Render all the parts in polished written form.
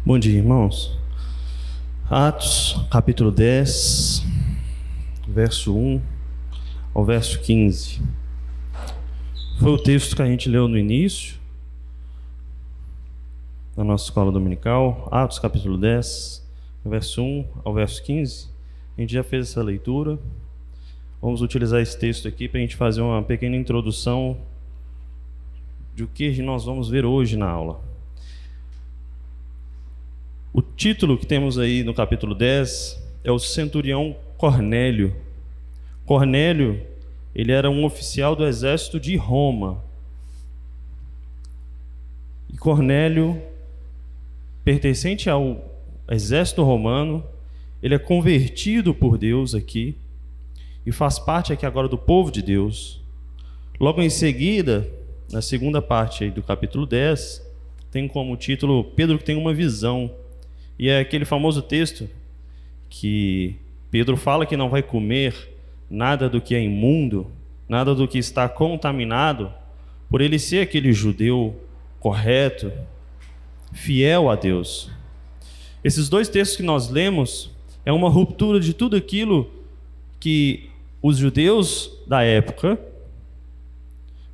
Bom dia, irmãos. Atos, capítulo 10, verso 1 ao verso 15. Foi o texto que a gente leu no início da nossa escola dominical. Atos, capítulo 10, verso 1 ao verso 15. A gente já fez essa leitura. Vamos utilizar esse texto aqui para a gente fazer uma pequena introdução de o que nós vamos ver hoje na aula. O título que temos aí no capítulo 10 é o centurião Cornélio. Cornélio, ele era um oficial do exército de Roma. E Cornélio, pertencente ao exército romano, ele é convertido por Deus aqui e faz parte aqui agora do povo de Deus. Logo em seguida, na segunda parte aí do capítulo 10, tem como título Pedro que tem uma visão. E é aquele famoso texto que Pedro fala que não vai comer nada do que é imundo, nada do que está contaminado, por ele ser aquele judeu correto, fiel a Deus. Esses dois textos que nós lemos é uma ruptura de tudo aquilo que os judeus da época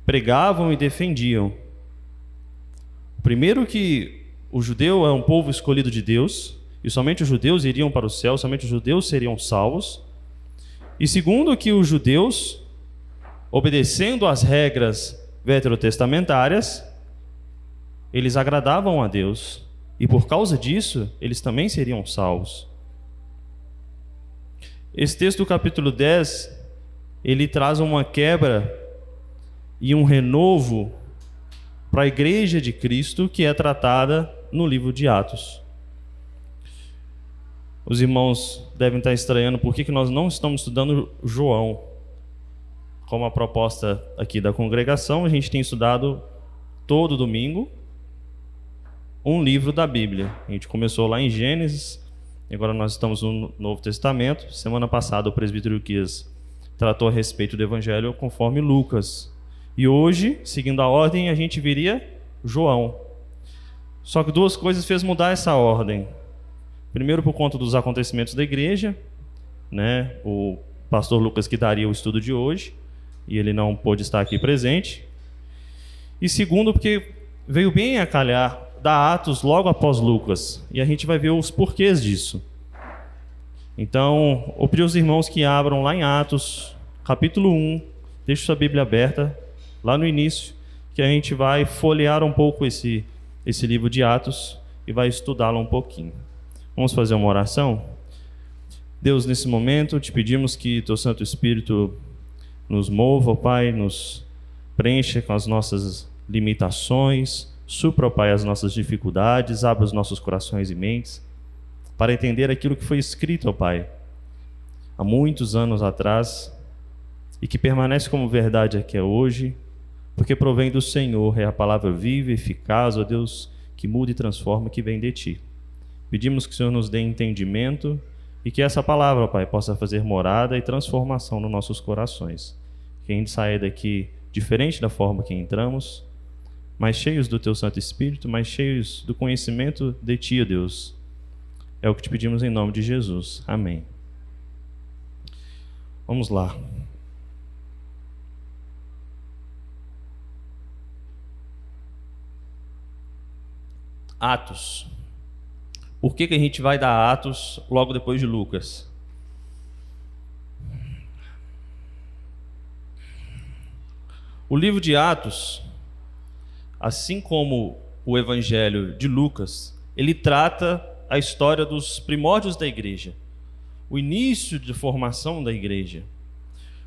pregavam e defendiam. Primeiro que o judeu é um povo escolhido de Deus, e somente os judeus iriam para o céu, somente os judeus seriam salvos. E segundo, que os judeus, obedecendo às regras veterotestamentárias, eles agradavam a Deus, e por causa disso, eles também seriam salvos. Esse texto do capítulo 10, ele traz uma quebra e um renovo para a igreja de Cristo, que é tratada no livro de Atos. Os irmãos devem estar estranhando por que nós não estamos estudando João. Como a proposta aqui da congregação, a gente tem estudado todo domingo um livro da Bíblia. A gente começou lá em Gênesis, agora nós estamos no Novo Testamento. Semana passada o presbítero Quias tratou a respeito do Evangelho conforme Lucas. E hoje, seguindo a ordem, a gente viria João. Só que duas coisas fez mudar essa ordem. Primeiro, por conta dos acontecimentos da igreja, né? O pastor Lucas que daria o estudo de hoje, e ele não pôde estar aqui presente. E segundo, porque veio bem a calhar dar Atos logo após Lucas, e a gente vai ver os porquês disso. Então, eu pedi aos irmãos que abram lá em Atos, capítulo 1, deixe sua Bíblia aberta, lá no início, que a gente vai folhear um pouco esse livro de Atos e vai estudá-lo um pouquinho. Vamos fazer uma oração? Deus, nesse momento, te pedimos que Teu Santo Espírito nos mova, ó Pai, nos preencha com as nossas limitações, supra, ó Pai, as nossas dificuldades, abra os nossos corações e mentes para entender aquilo que foi escrito, ó Pai, há muitos anos atrás e que permanece como verdade aqui hoje, porque provém do Senhor, é a palavra viva e eficaz, ó Deus, que muda e transforma, que vem de Ti. Pedimos que o Senhor nos dê entendimento e que essa palavra, ó Pai, possa fazer morada e transformação nos nossos corações. Que a gente saia daqui diferente da forma que entramos, mais cheios do Teu Santo Espírito, mais cheios do conhecimento de Ti, ó Deus. É o que te pedimos em nome de Jesus. Amém. Vamos lá. Atos. Por que a gente vai dar Atos logo depois de Lucas? O livro de Atos, assim como o Evangelho de Lucas, ele trata a história dos primórdios da igreja, o início de formação da igreja.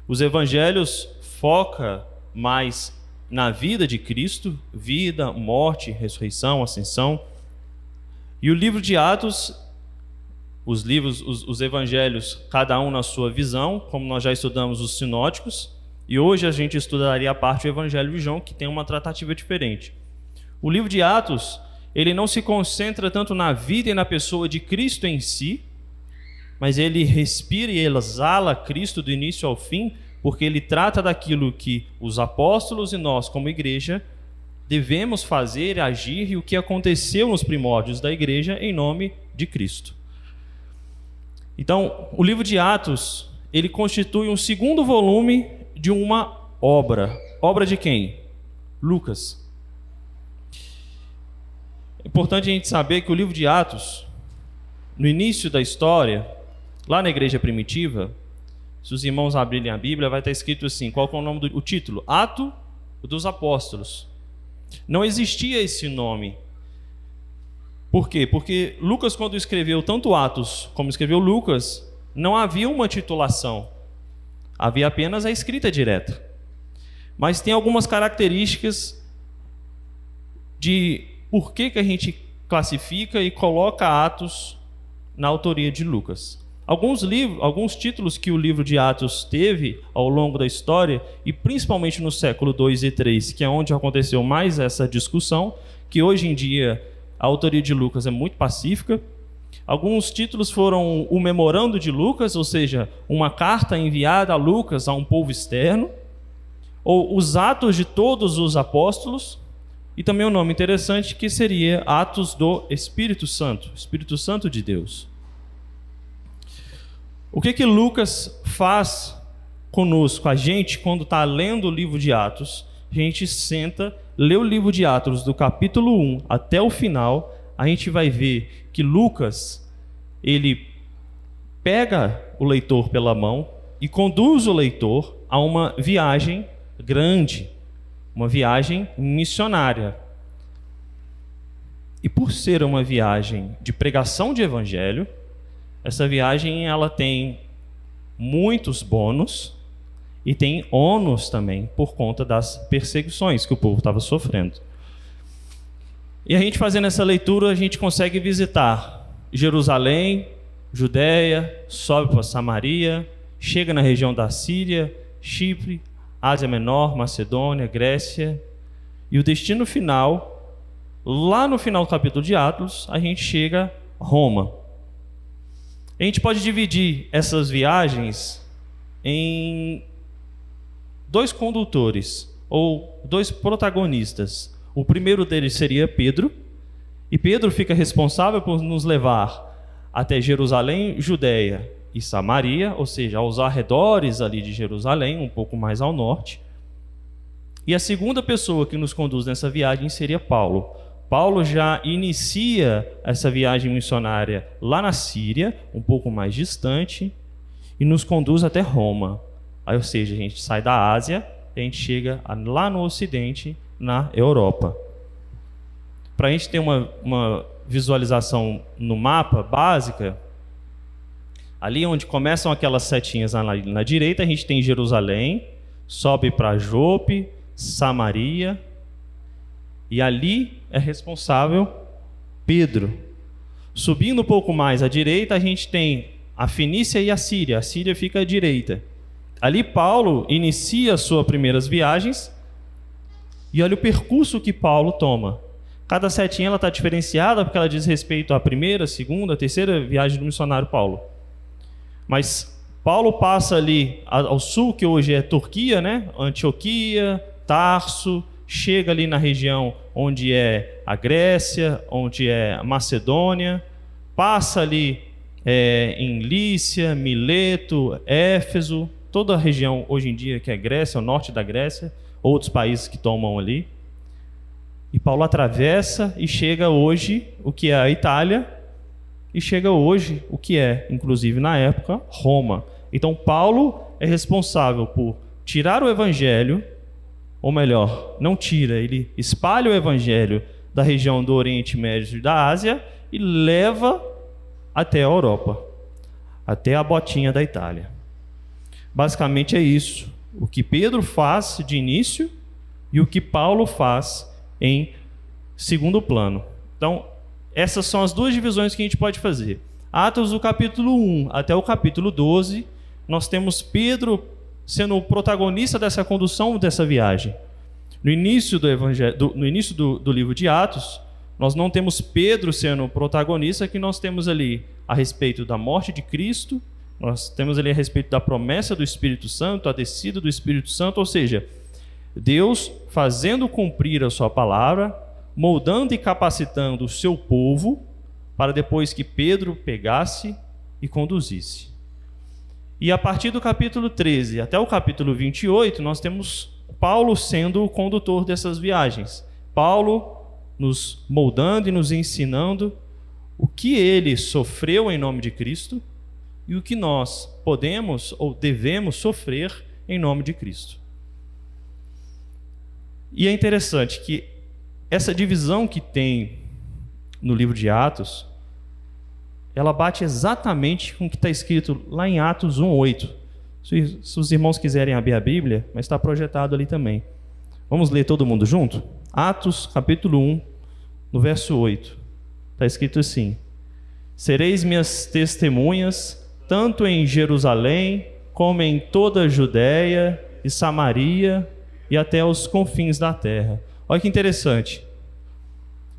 Os evangelhos focam mais na vida de Cristo, vida, morte, ressurreição, ascensão. E o livro de Atos, os evangelhos, cada um na sua visão, como nós já estudamos os sinóticos, e hoje a gente estudaria a parte do Evangelho de João, que tem uma tratativa diferente. O livro de Atos, ele não se concentra tanto na vida e na pessoa de Cristo em si, mas ele respira e exala Cristo do início ao fim, porque ele trata daquilo que os apóstolos e nós, como igreja, devemos fazer, agir e o que aconteceu nos primórdios da igreja em nome de Cristo. Então, o livro de Atos, ele constitui um segundo volume de uma obra. Obra de quem? Lucas. É importante a gente saber que o livro de Atos, no início da história, lá na igreja primitiva, se os irmãos abrirem a Bíblia, vai estar escrito assim, qual é o nome do título? Atos dos Apóstolos. Não existia esse nome. Por quê? Porque Lucas, quando escreveu tanto Atos como escreveu Lucas, não havia uma titulação. Havia apenas a escrita direta. Mas tem algumas características de por que a gente classifica e coloca Atos na autoria de Lucas. Alguns títulos que o livro de Atos teve ao longo da história, e principalmente no século 2 e 3, que é onde aconteceu mais essa discussão, que hoje em dia a autoria de Lucas é muito pacífica. Alguns títulos foram o Memorando de Lucas, ou seja, uma carta enviada a Lucas a um povo externo, ou os Atos de todos os apóstolos, e também um nome interessante que seria Atos do Espírito Santo de Deus. O que Lucas faz conosco, a gente, quando está lendo o livro de Atos? A gente senta, lê o livro de Atos do capítulo 1 até o final, a gente vai ver que Lucas, ele pega o leitor pela mão e conduz o leitor a uma viagem grande, uma viagem missionária. E por ser uma viagem de pregação de evangelho, essa viagem ela tem muitos bônus e tem ônus também por conta das perseguições que o povo estava sofrendo. E a gente fazendo essa leitura, a gente consegue visitar Jerusalém, Judéia, sobe para Samaria, chega na região da Síria, Chipre, Ásia Menor, Macedônia, Grécia. E o destino final, lá no final do capítulo de Atos, a gente chega a Roma. A gente pode dividir essas viagens em dois condutores, ou dois protagonistas. O primeiro deles seria Pedro, e Pedro fica responsável por nos levar até Jerusalém, Judéia e Samaria, ou seja, aos arredores ali de Jerusalém, um pouco mais ao norte. E a segunda pessoa que nos conduz nessa viagem seria Paulo. Paulo já inicia essa viagem missionária lá na Síria, um pouco mais distante, e nos conduz até Roma. Aí, ou seja, a gente sai da Ásia e a gente chega lá no Ocidente, na Europa. Para a gente ter uma visualização no mapa básica, ali onde começam aquelas setinhas na direita, a gente tem Jerusalém, sobe para Jope, Samaria, e ali é responsável Pedro. Subindo um pouco mais à direita, a gente tem a Fenícia e a Síria. A Síria fica à direita. Ali Paulo inicia as suas primeiras viagens, e olha o percurso que Paulo toma. Cada setinha está diferenciada porque ela diz respeito à primeira, segunda, terceira viagem do missionário Paulo. Mas Paulo passa ali ao sul, que hoje é Turquia, né? Antioquia, Tarso, chega ali na região onde é a Grécia, onde é a Macedônia, passa ali em Lícia, Mileto, Éfeso, toda a região hoje em dia que é Grécia, o norte da Grécia, outros países que tomam ali. E Paulo atravessa e chega hoje o que é a Itália, e chega hoje o que é, inclusive na época, Roma. Então Paulo é responsável por tirar o evangelho, ou melhor, não tira, ele espalha o evangelho da região do Oriente Médio e da Ásia e leva até a Europa, até a botinha da Itália. Basicamente é isso, o que Pedro faz de início e o que Paulo faz em segundo plano. Então, essas são as duas divisões que a gente pode fazer. Atos do capítulo 1 até o capítulo 12, nós temos Pedro sendo o protagonista dessa condução dessa viagem. No início do livro de Atos, nós não temos Pedro sendo o protagonista, que nós temos ali a respeito da morte de Cristo, nós temos ali a respeito da promessa do Espírito Santo, a descida do Espírito Santo, ou seja, Deus fazendo cumprir a sua palavra, moldando e capacitando o seu povo, para depois que Pedro pegasse e conduzisse. E a partir do capítulo 13 até o capítulo 28, nós temos Paulo sendo o condutor dessas viagens. Paulo nos moldando e nos ensinando o que ele sofreu em nome de Cristo e o que nós podemos ou devemos sofrer em nome de Cristo. E é interessante que essa divisão que tem no livro de Atos, ela bate exatamente com o que está escrito lá em Atos 1:8. Se os irmãos quiserem abrir a Bíblia, mas está projetado ali também. Vamos ler todo mundo junto? Atos, capítulo 1, no verso 8. Está escrito assim: sereis minhas testemunhas, tanto em Jerusalém, como em toda a Judéia e Samaria, e até os confins da terra. Olha que interessante.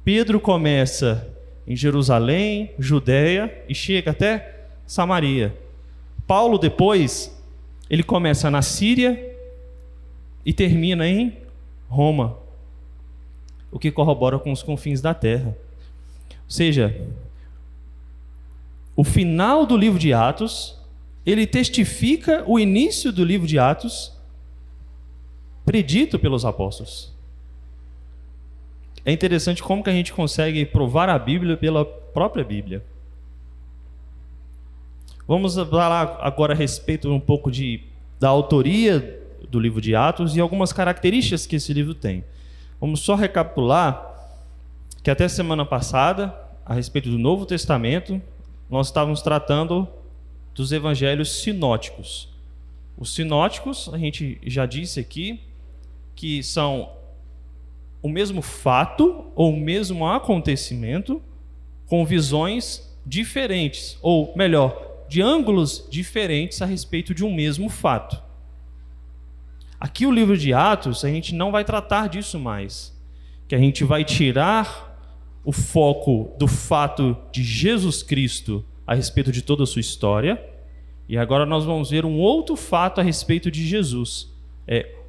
Pedro começa em Jerusalém, Judéia, e chega até Samaria. Paulo depois, ele começa na Síria e termina em Roma, o que corrobora com os confins da terra. Ou seja, o final do livro de Atos, ele testifica o início do livro de Atos, predito pelos apóstolos. É interessante como que a gente consegue provar a Bíblia pela própria Bíblia. Vamos falar agora a respeito um pouco da autoria do livro de Atos e algumas características que esse livro tem. Vamos só recapitular que até semana passada, a respeito do Novo Testamento, nós estávamos tratando dos evangelhos sinóticos. Os sinóticos, a gente já disse aqui, que são o mesmo fato ou o mesmo acontecimento com visões diferentes, ou melhor, de ângulos diferentes a respeito de um mesmo fato. Aqui o livro de Atos, a gente não vai tratar disso mais, que a gente vai tirar o foco do fato de Jesus Cristo a respeito de toda a sua história, e agora nós vamos ver um outro fato a respeito de Jesus.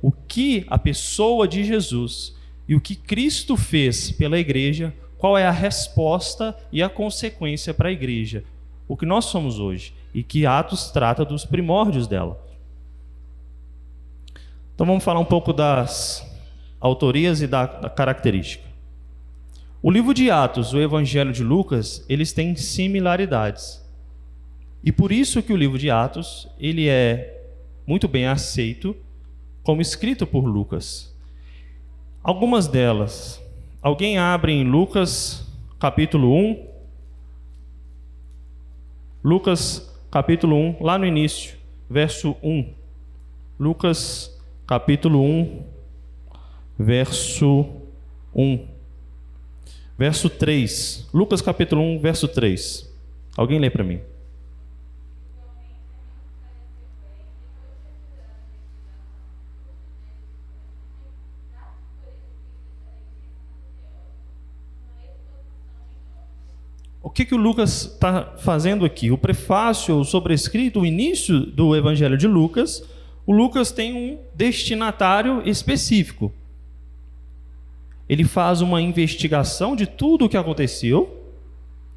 O que a pessoa de Jesus e o que Cristo fez pela igreja, qual é a resposta e a consequência para a igreja, o que nós somos hoje, e que Atos trata dos primórdios dela. Então vamos falar um pouco das autorias e da característica. O livro de Atos, o Evangelho de Lucas, eles têm similaridades. E por isso que o livro de Atos, ele é muito bem aceito como escrito por Lucas. Algumas delas. Alguém abre em Lucas, capítulo 1. Lucas, capítulo 1, lá no início, verso 1. Lucas, capítulo 1, verso 1. Verso 3. Lucas, capítulo 1, verso 3. Alguém lê para mim. O que o Lucas está fazendo aqui? O prefácio, o sobrescrito, o início do Evangelho de Lucas, o Lucas tem um destinatário específico. Ele faz uma investigação de tudo o que aconteceu,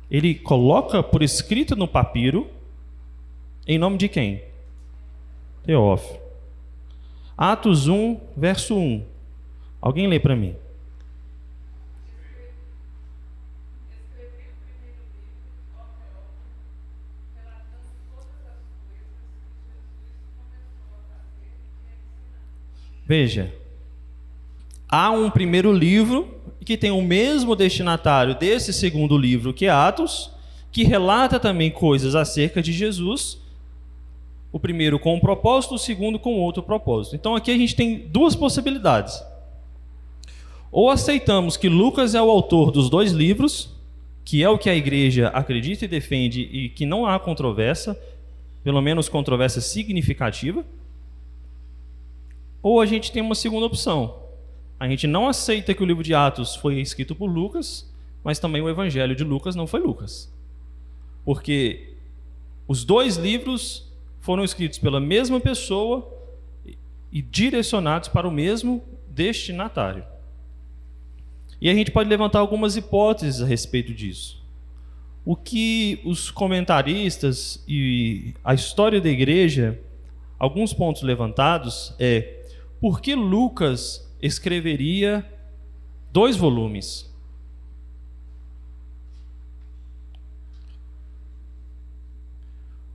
ele coloca por escrito no papiro, em nome de quem? Teófilo. Atos 1, verso 1. Alguém lê para mim. Veja, há um primeiro livro que tem o mesmo destinatário desse segundo livro, que é Atos, que relata também coisas acerca de Jesus, o primeiro com um propósito, o segundo com outro propósito. Então aqui a gente tem duas possibilidades. Ou aceitamos que Lucas é o autor dos dois livros, que é o que a igreja acredita e defende e que não há controvérsia, pelo menos controvérsia significativa. Ou a gente tem uma segunda opção. A gente não aceita que o livro de Atos foi escrito por Lucas, mas também o Evangelho de Lucas não foi Lucas. Porque os dois livros foram escritos pela mesma pessoa e direcionados para o mesmo destinatário. E a gente pode levantar algumas hipóteses a respeito disso. O que os comentaristas e a história da igreja, alguns pontos levantados é: por que Lucas escreveria 2 volumes?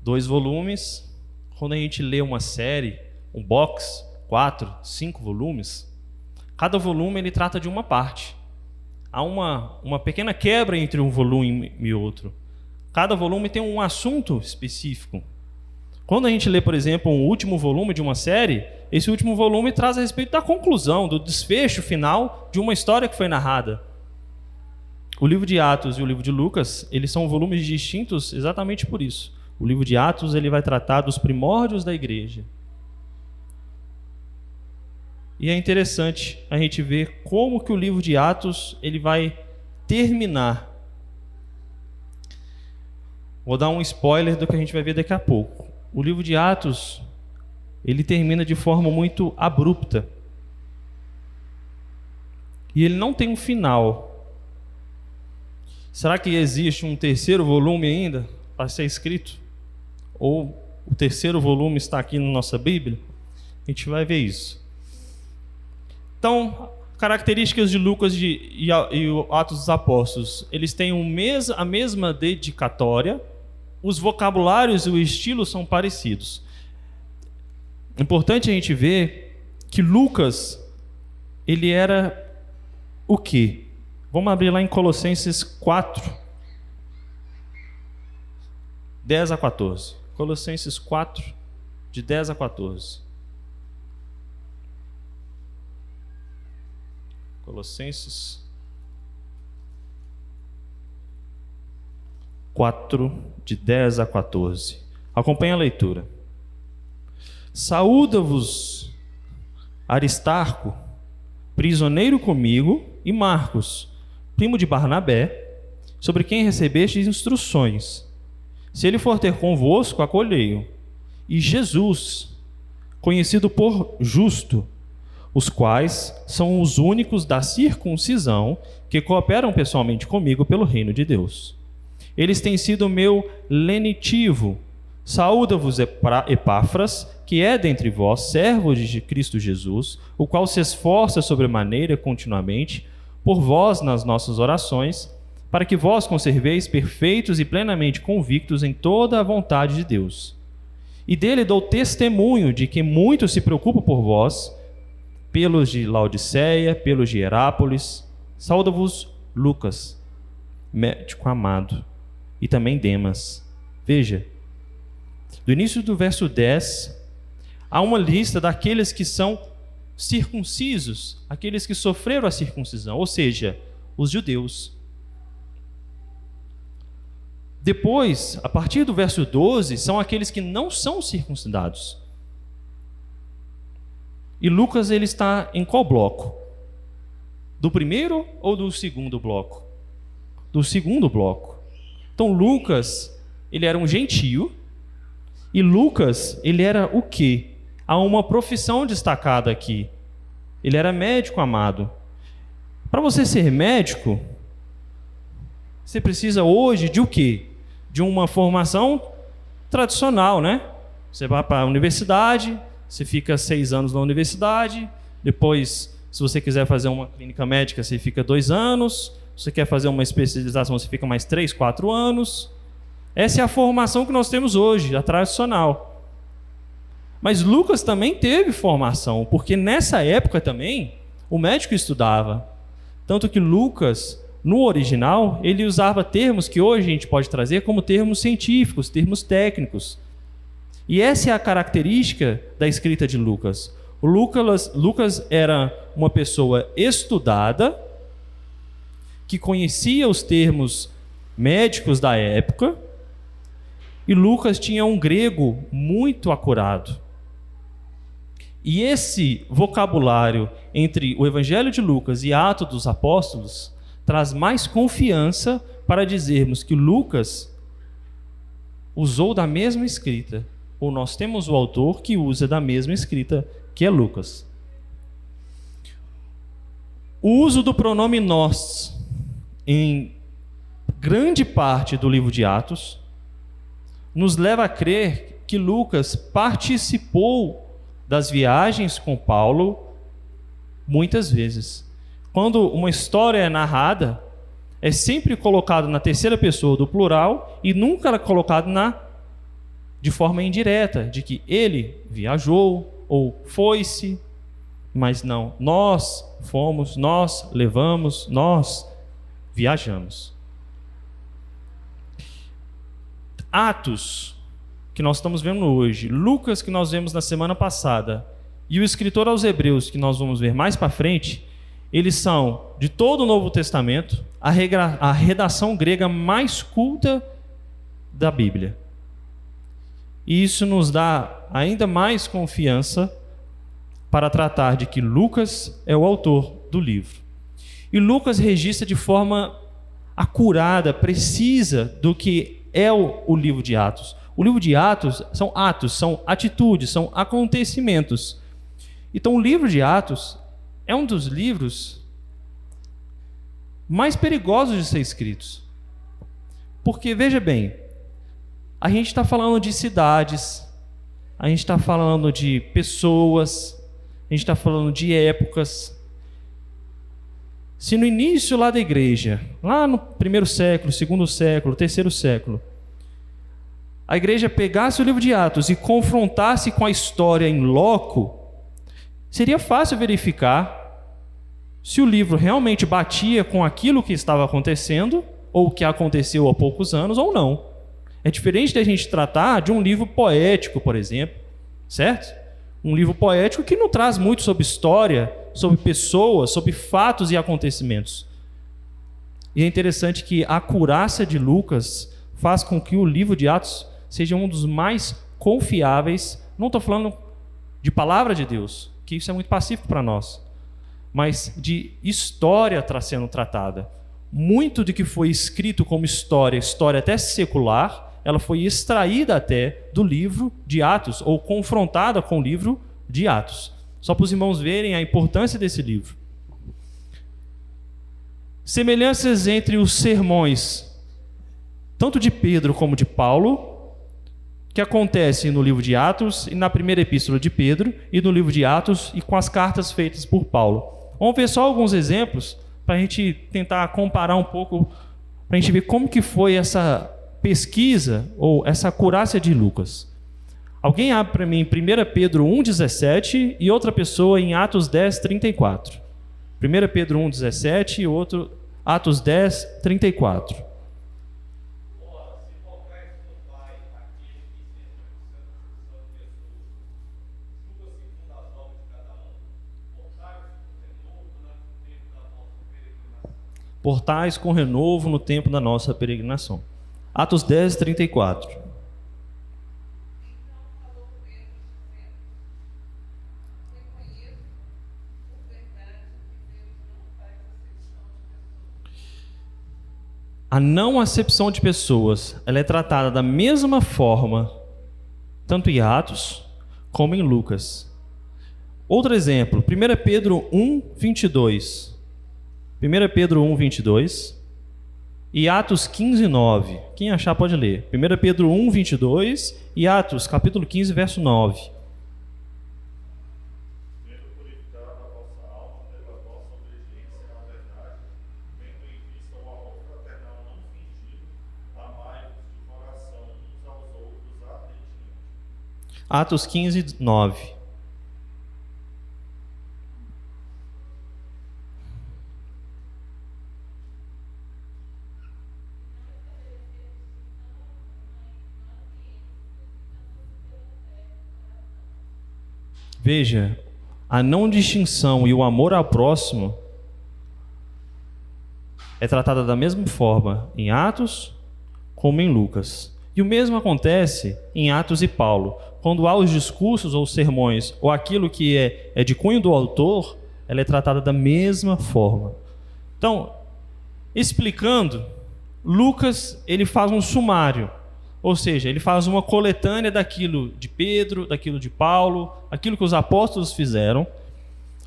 Dois volumes, quando a gente lê uma série, um box, 4, 5 volumes, cada volume ele trata de uma parte. Há uma pequena quebra entre um volume e outro. Cada volume tem um assunto específico. Quando a gente lê, por exemplo, um último volume de uma série, esse último volume traz a respeito da conclusão, do desfecho final de uma história que foi narrada. O livro de Atos e o livro de Lucas, eles são volumes distintos exatamente por isso. O livro de Atos ele vai tratar dos primórdios da igreja. E é interessante a gente ver como que o livro de Atos ele vai terminar. Vou dar um spoiler do que a gente vai ver daqui a pouco. O livro de Atos ele termina de forma muito abrupta. E ele não tem um final. Será que existe um terceiro volume ainda para ser escrito? Ou o terceiro volume está aqui na nossa Bíblia? A gente vai ver isso. Então, características de Lucas e Atos dos Apóstolos. Eles têm a mesma dedicatória, os vocabulários e o estilo são parecidos. Importante a gente ver que Lucas, ele era o quê? Vamos abrir lá em Colossenses 4, 10 a 14. Colossenses 4, de 10 a 14. Colossenses 4, de 10 a 14. Acompanhe a leitura. Saúda-vos Aristarco, prisioneiro comigo, e Marcos, primo de Barnabé, sobre quem recebestes instruções. Se ele for ter convosco, acolhei-o. E Jesus, conhecido por Justo, os quais são os únicos da circuncisão que cooperam pessoalmente comigo pelo reino de Deus. Eles têm sido meu lenitivo. Saúda-vos Epáfras, que é dentre vós, servo de Cristo Jesus, o qual se esforça sobremaneira continuamente por vós nas nossas orações, para que vós conserveis perfeitos e plenamente convictos em toda a vontade de Deus. E dele dou testemunho de que muito se preocupa por vós, pelos de Laodiceia, pelos de Herápolis. Saúda-vos Lucas, médico amado, e também Demas. Veja, do início do verso 10, há uma lista daqueles que são circuncisos, aqueles que sofreram a circuncisão, ou seja, os judeus. Depois, a partir do verso 12, são aqueles que não são circuncidados. E Lucas ele está em qual bloco? Do primeiro ou do segundo bloco? Do segundo bloco. Então Lucas, ele era um gentio, e Lucas, ele era o quê? Há uma profissão destacada aqui. Ele era médico amado. Para você ser médico, você precisa hoje de o quê? De uma formação tradicional, né? Você vai para a universidade, você fica 6 anos na universidade, depois, se você quiser fazer uma clínica médica, você fica 2 anos, se você quer fazer uma especialização, você fica mais 3, 4 anos. Essa é a formação que nós temos hoje, a tradicional. Mas Lucas também teve formação, porque nessa época também o médico estudava. Tanto que Lucas, no original, ele usava termos que hoje a gente pode trazer como termos científicos, termos técnicos. E essa é a característica da escrita de Lucas. O Lucas era uma pessoa estudada, que conhecia os termos médicos da época, e Lucas tinha um grego muito acurado. E esse vocabulário entre o Evangelho de Lucas e Atos dos Apóstolos traz mais confiança para dizermos que Lucas usou da mesma escrita, ou nós temos o autor que usa da mesma escrita, que é Lucas. O uso do pronome nós em grande parte do livro de Atos nos leva a crer que Lucas participou das viagens com Paulo muitas vezes. Quando uma história é narrada, é sempre colocado na terceira pessoa do plural e nunca é colocado de forma indireta, de que ele viajou ou foi-se, mas não, nós fomos, nós levamos, nós viajamos. Atos, que nós estamos vendo hoje, Lucas, que nós vemos na semana passada, e o escritor aos Hebreus, que nós vamos ver mais para frente, eles são, de todo o Novo Testamento, a redação grega mais culta da Bíblia. E isso nos dá ainda mais confiança para tratar de que Lucas é o autor do livro. E Lucas registra de forma acurada, precisa do que é o livro de Atos. O livro de Atos, são atitudes, são acontecimentos. Então o livro de Atos é um dos livros mais perigosos de ser escritos. Porque, veja bem, a gente está falando de cidades, a gente está falando de pessoas, a gente está falando de épocas. Se no início lá da igreja, lá no primeiro século, segundo século, terceiro século, a igreja pegasse o livro de Atos e confrontasse com a história em loco, seria fácil verificar se o livro realmente batia com aquilo que estava acontecendo, ou que aconteceu há poucos anos, ou não. É diferente da gente tratar de um livro poético, por exemplo, certo? Um livro poético que não traz muito sobre história, sobre pessoas, sobre fatos e acontecimentos. E é interessante que a acurácia de Lucas faz com que o livro de Atos seja um dos mais confiáveis. Não estou falando de palavra de Deus, que isso é muito pacífico para nós, mas de história sendo tratada. Muito de que foi escrito como história até secular, ela foi extraída até do livro de Atos, ou confrontada com o livro de Atos. Só para os irmãos verem a importância desse livro. Semelhanças entre os sermões, tanto de Pedro como de Paulo, que acontecem no livro de Atos e na primeira epístola de Pedro, e no livro de Atos e com as cartas feitas por Paulo. Vamos ver só alguns exemplos para a gente tentar comparar um pouco, para a gente ver como que foi essa pesquisa ou essa acurácia de Lucas. Alguém abre para mim 1 Pedro 1,17 e outra pessoa em Atos 10,34. 1 Pedro 1,17 e outro Atos 10,34. Portais com renovo no tempo da nossa peregrinação. Atos 10, 34. A não acepção de pessoas, ela é tratada da mesma forma, tanto em Atos como em Lucas. Outro exemplo, 1 Pedro 1, 22. 1 Pedro 1, 22 e Atos 15, 9. Quem achar pode ler. 1 Pedro 1, 22 e Atos, capítulo 15, verso 9. Atos 15, 9. Veja, a não distinção e o amor ao próximo é tratada da mesma forma em Atos como em Lucas. E o mesmo acontece em Atos e Paulo. Quando há os discursos ou sermões, ou aquilo que é de cunho do autor, ela é tratada da mesma forma. Então, explicando, Lucas ele faz um sumário. Ou seja, ele faz uma coletânea daquilo de Pedro, daquilo de Paulo, aquilo que os apóstolos fizeram.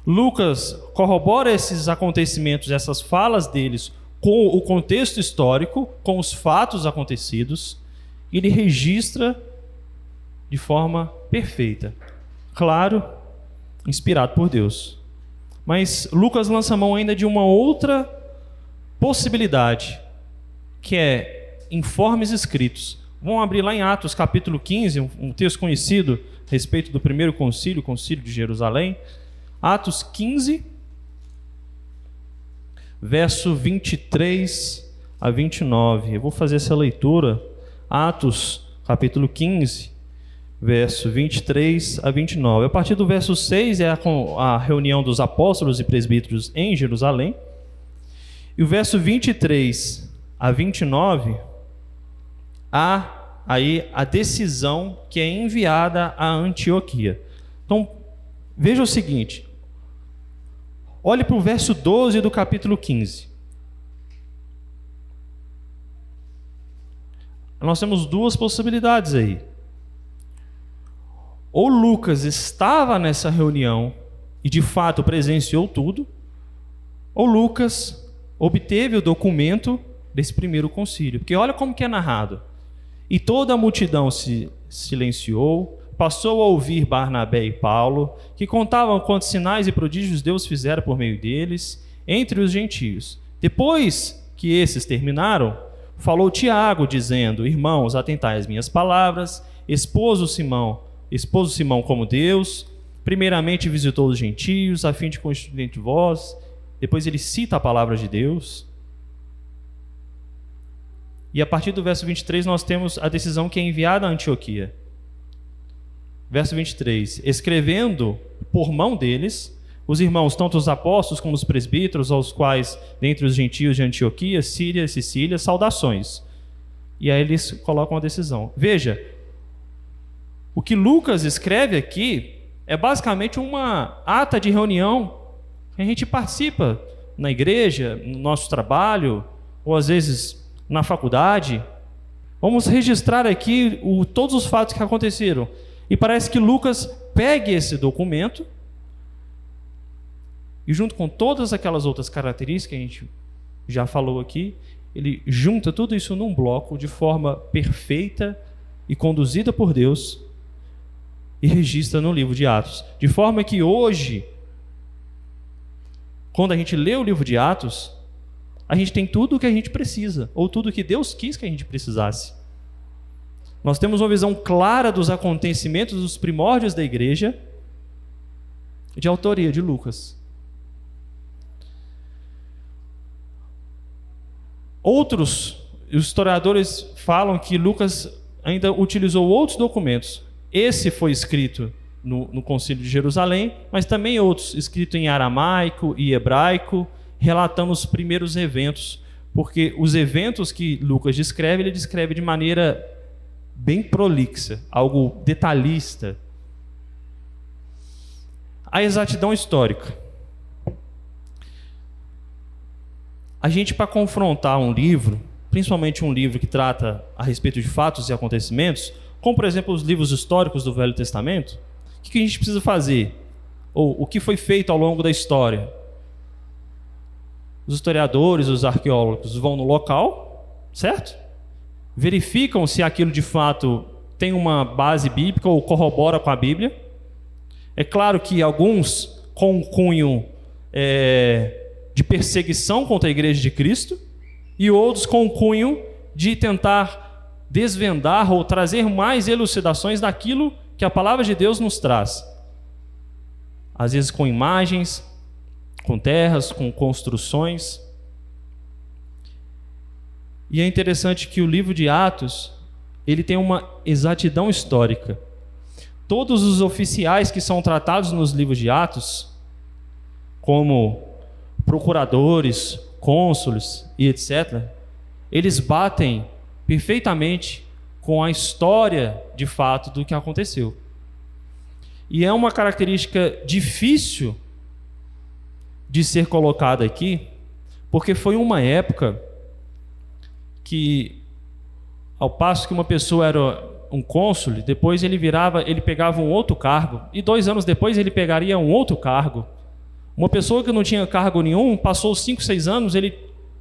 Lucas corrobora esses acontecimentos, essas falas deles, com o contexto histórico, com os fatos acontecidos, e ele registra de forma perfeita. Claro, inspirado por Deus. Mas Lucas lança mão ainda de uma outra possibilidade, que é informes escritos. Vamos abrir lá em Atos capítulo 15, um texto conhecido a respeito do primeiro concílio, o concílio de Jerusalém. Atos 15, verso 23 a 29. Eu vou fazer essa leitura. Atos capítulo 15, verso 23 a 29. A partir do verso 6 é a reunião dos apóstolos e presbíteros em Jerusalém. E o verso 23 a 29, há aí a decisão que é enviada a Antioquia. Então, veja o seguinte. Olhe para o verso 12 do capítulo 15. Nós temos duas possibilidades aí. Ou Lucas estava nessa reunião e de fato presenciou tudo, ou Lucas obteve o documento desse primeiro concílio. Porque olha como que é narrado. E toda a multidão se silenciou, passou a ouvir Barnabé e Paulo, que contavam quantos sinais e prodígios Deus fizera por meio deles, entre os gentios. Depois que esses terminaram, falou Tiago, dizendo: Irmãos, atentai às minhas palavras. Esposo Simão como Deus, primeiramente visitou os gentios, a fim de constituir entre vós. Depois ele cita a palavra de Deus. E a partir do verso 23 nós temos a decisão que é enviada a Antioquia. Verso 23. Escrevendo por mão deles, os irmãos, tanto os apóstolos como os presbíteros, aos quais, dentre os gentios de Antioquia, Síria e Sicília, saudações. E aí eles colocam a decisão. Veja, o que Lucas escreve aqui é basicamente uma ata de reunião que a gente participa na igreja, no nosso trabalho, ou às vezes na faculdade. Vamos registrar aqui todos os fatos que aconteceram. E parece que Lucas pegue esse documento e, junto com todas aquelas outras características que a gente já falou aqui, ele junta tudo isso num bloco de forma perfeita e conduzida por Deus e registra no livro de Atos. De forma que hoje, quando a gente lê o livro de Atos, a gente tem tudo o que a gente precisa, ou tudo o que Deus quis que a gente precisasse. Nós temos uma visão clara dos acontecimentos, dos primórdios da igreja, de autoria de Lucas. Outros historiadores falam que Lucas ainda utilizou outros documentos. Esse foi escrito no Concílio de Jerusalém, mas também outros, escritos em aramaico e hebraico, relatando os primeiros eventos, porque os eventos que Lucas descreve, ele descreve de maneira bem prolixa, algo detalhista. A exatidão histórica. A gente, para confrontar um livro, principalmente um livro que trata a respeito de fatos e acontecimentos, como por exemplo os livros históricos do Velho Testamento, o que a gente precisa fazer? Ou o que foi feito ao longo da história? Os historiadores, os arqueólogos vão no local, certo? Verificam se aquilo de fato tem uma base bíblica ou corrobora com a Bíblia. É claro que alguns com um cunho de perseguição contra a Igreja de Cristo e outros com um cunho de tentar desvendar ou trazer mais elucidações daquilo que a palavra de Deus nos traz. Às vezes com imagens, com terras, com construções. E é interessante que o livro de Atos, ele tem uma exatidão histórica. Todos os oficiais que são tratados nos livros de Atos, como procuradores, cônsules e etc., eles batem perfeitamente com a história de fato do que aconteceu. E é uma característica difícil de ser colocada aqui, porque foi uma época que, ao passo que uma pessoa era um cônsul, depois ele pegava um outro cargo, e 2 anos depois ele pegaria um outro cargo. Uma pessoa que não tinha cargo nenhum, passou 5, 6 anos, ele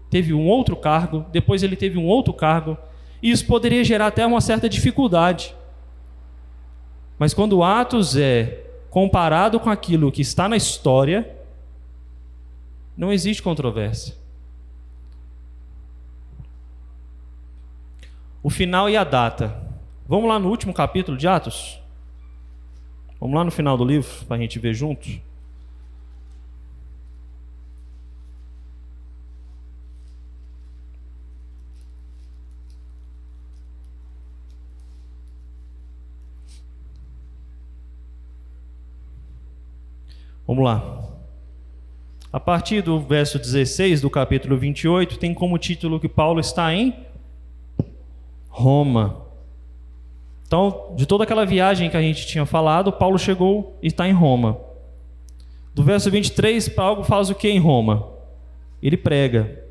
teve um outro cargo, depois ele teve um outro cargo, e isso poderia gerar até uma certa dificuldade. Mas quando Atos é comparado com aquilo que está na história, não existe controvérsia. O final e a data. Vamos lá no último capítulo de Atos? Vamos lá no final do livro, para a gente ver juntos. Vamos lá. A partir do verso 16 do capítulo 28, tem como título que Paulo está em Roma. Então, de toda aquela viagem que a gente tinha falado, Paulo chegou e está em Roma. Do verso 23, Paulo faz o que em Roma? Ele prega.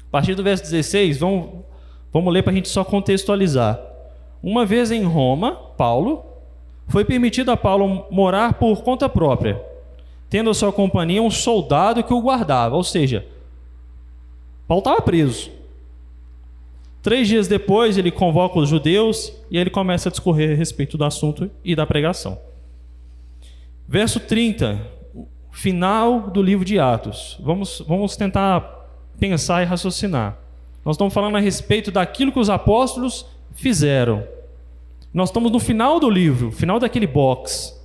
A partir do verso 16, vamos ler para a gente só contextualizar. Uma vez em Roma, Paulo, foi permitido a Paulo morar por conta própria, tendo a sua companhia um soldado que o guardava. Ou seja, Paulo estava preso. 3 dias depois, ele convoca os judeus e ele começa a discorrer a respeito do assunto e da pregação. Verso 30, final do livro de Atos. Vamos tentar pensar e raciocinar. Nós estamos falando a respeito daquilo que os apóstolos fizeram. Nós estamos no final do livro, final daquele box.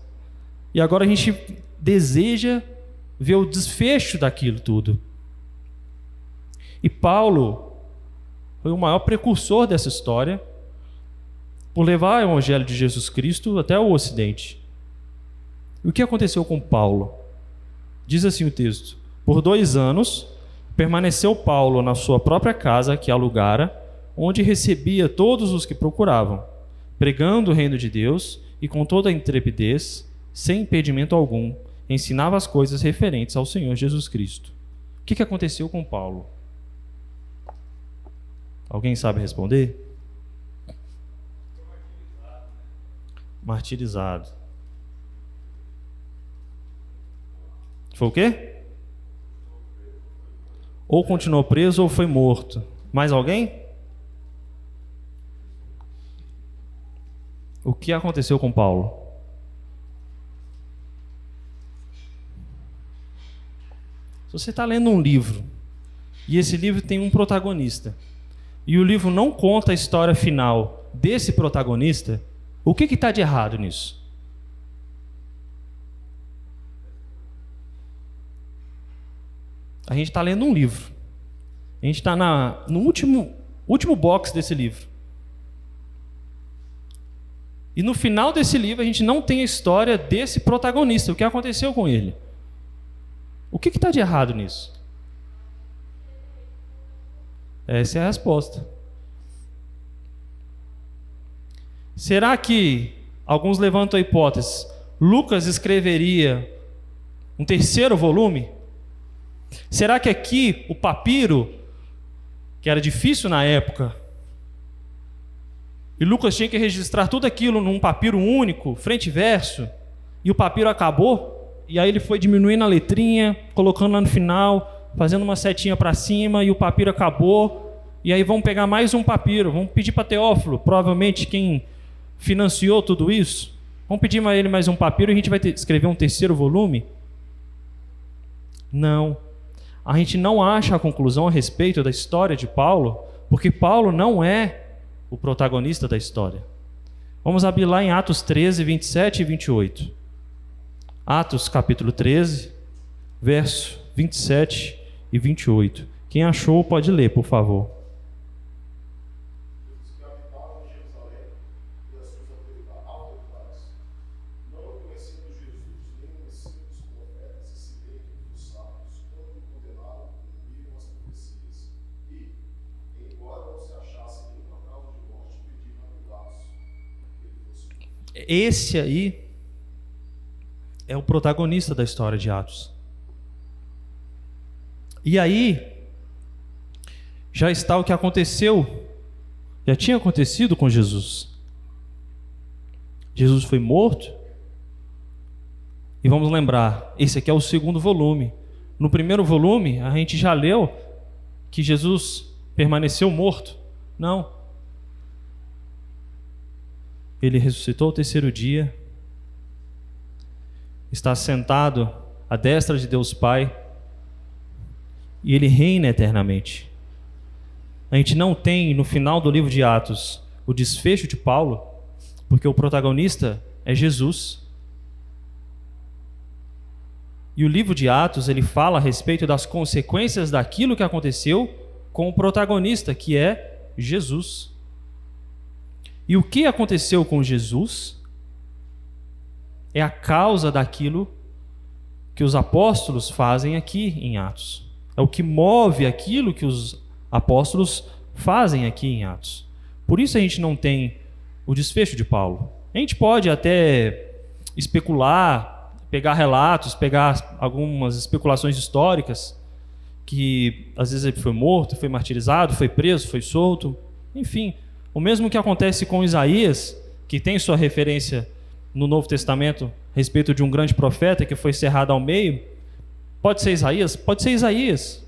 E agora a gente deseja ver o desfecho daquilo tudo. E Paulo foi o maior precursor dessa história por levar o evangelho de Jesus Cristo até o Ocidente. E o que aconteceu com Paulo? Diz assim o texto: por 2 anos permaneceu Paulo na sua própria casa que alugara, onde recebia todos os que procuravam, pregando o reino de Deus e com toda a intrepidez, sem impedimento algum, ensinava as coisas referentes ao Senhor Jesus Cristo. O que aconteceu com Paulo? Alguém sabe responder? Martirizado. Foi o quê? Ou continuou preso ou foi morto. Mais alguém? O que aconteceu com Paulo? Se você está lendo um livro e esse livro tem um protagonista e o livro não conta a história final desse protagonista, o que está de errado nisso? A gente está lendo um livro. A gente está no último box desse livro. E no final desse livro a gente não tem a história desse protagonista. O que aconteceu com ele? O que está de errado nisso? Essa é a resposta. Será que alguns levantam a hipótese: Lucas escreveria um 3º volume? Será que aqui o papiro, que era difícil na época, e Lucas tinha que registrar tudo aquilo num papiro único, frente e verso, e o papiro acabou, e aí ele foi diminuindo a letrinha, colocando lá no final, fazendo uma setinha para cima, e o papiro acabou, e aí vamos pegar mais um papiro, vamos pedir para Teófilo, provavelmente quem financiou tudo isso, vamos pedir para ele mais um papiro e a gente vai escrever um 3º volume? Não. A gente não acha a conclusão a respeito da história de Paulo, porque Paulo não é o protagonista da história. Vamos abrir lá em Atos 13, 27 e 28. Atos capítulo 13, verso 27 e 28. Quem achou pode ler, por favor. Esse aí é o protagonista da história de Atos. E aí já está o que aconteceu, já tinha acontecido com Jesus. Jesus foi morto E vamos lembrar, esse aqui é o segundo volume. No primeiro volume, a gente já leu que Jesus permaneceu morto. Não. Ele ressuscitou ao terceiro dia, está sentado à destra de Deus Pai, e ele reina eternamente. A gente não tem, no final do livro de Atos, o desfecho de Paulo, porque o protagonista é Jesus. E o livro de Atos, ele fala a respeito das consequências daquilo que aconteceu com o protagonista, que é Jesus. E o que aconteceu com Jesus é a causa daquilo que os apóstolos fazem aqui em Atos. É o que move aquilo que os apóstolos fazem aqui em Atos. Por isso a gente não tem o desfecho de Paulo. A gente pode até especular, pegar relatos, pegar algumas especulações históricas, que às vezes ele foi morto, foi martirizado, foi preso, foi solto, enfim. O mesmo que acontece com Isaías, que tem sua referência no Novo Testamento a respeito de um grande profeta que foi cerrado ao meio. Pode ser Isaías? Pode ser Isaías.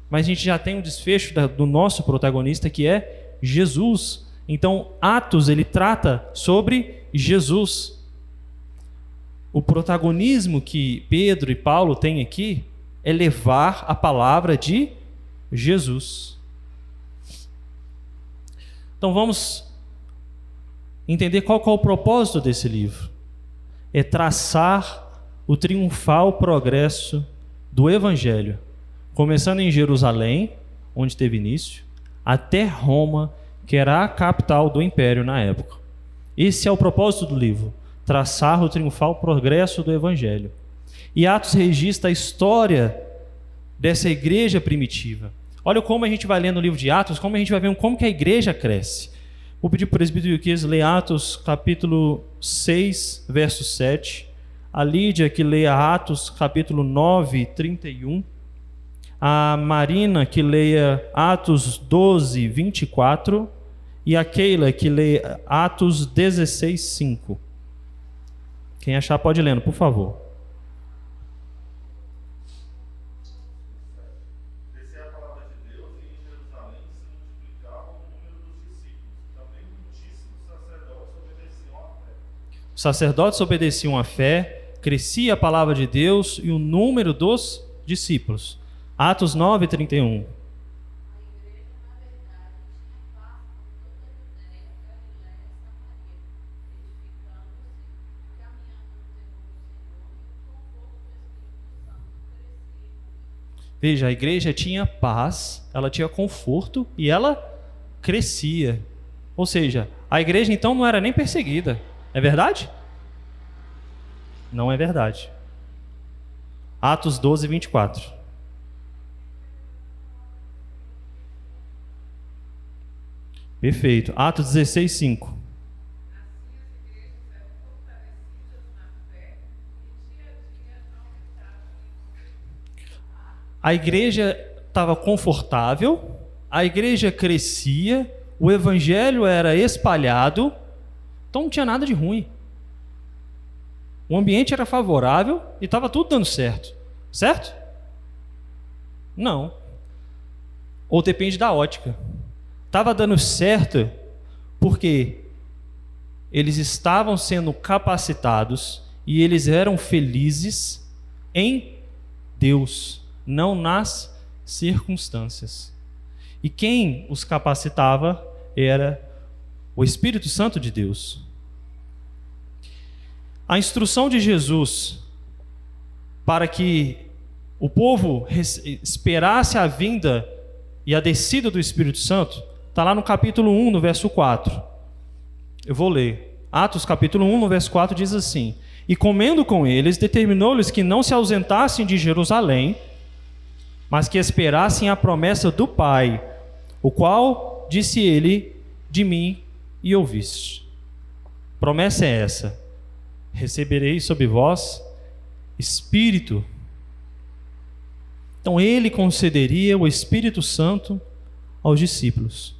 Mas a gente já tem um desfecho do nosso protagonista, que é Jesus. Então, Atos, ele trata sobre Jesus. O protagonismo que Pedro e Paulo têm aqui é levar a palavra de Jesus. Então vamos entender qual é o propósito desse livro. É traçar o triunfal progresso do Evangelho, começando em Jerusalém, onde teve início, até Roma, que era a capital do império na época. Esse é o propósito do livro, traçar o triunfal progresso do Evangelho. E Atos registra a história dessa igreja primitiva. Olha como a gente vai lendo o livro de Atos, como a gente vai vendo como que a igreja cresce. Vou pedir para o presbítero Ilquias ler Atos capítulo 6, verso 7. A Lídia que leia Atos capítulo 9, 31. A Marina que leia Atos 12, 24. E a Keila que leia Atos 16, 5. Quem achar pode ir lendo, por favor. Os sacerdotes obedeciam à fé, crescia a palavra de Deus e o número dos discípulos. Atos 9, 31. Veja, a igreja tinha paz, ela tinha conforto e ela crescia. Ou seja, a igreja então não era nem perseguida. É verdade? Não é verdade. Atos 12, 24. Perfeito. Atos 16, 5. A igreja estava confortável, a igreja crescia, o evangelho era espalhado, então não tinha nada de ruim. O ambiente era favorável e estava tudo dando certo. Certo? Não. Ou depende da ótica. Estava dando certo porque eles estavam sendo capacitados e eles eram felizes em Deus, não nas circunstâncias. E quem os capacitava era o Espírito Santo de Deus. A instrução de Jesus para que o povo esperasse a vinda e a descida do Espírito Santo está lá no capítulo 1, no verso 4. Eu vou ler. Atos capítulo 1, no verso 4 diz assim: E comendo com eles, determinou-lhes que não se ausentassem de Jerusalém, mas que esperassem a promessa do Pai, o qual, disse ele, de mim e ouviste. Promessa é essa: recebereis sobre vós Espírito. Então ele concederia o Espírito Santo aos discípulos.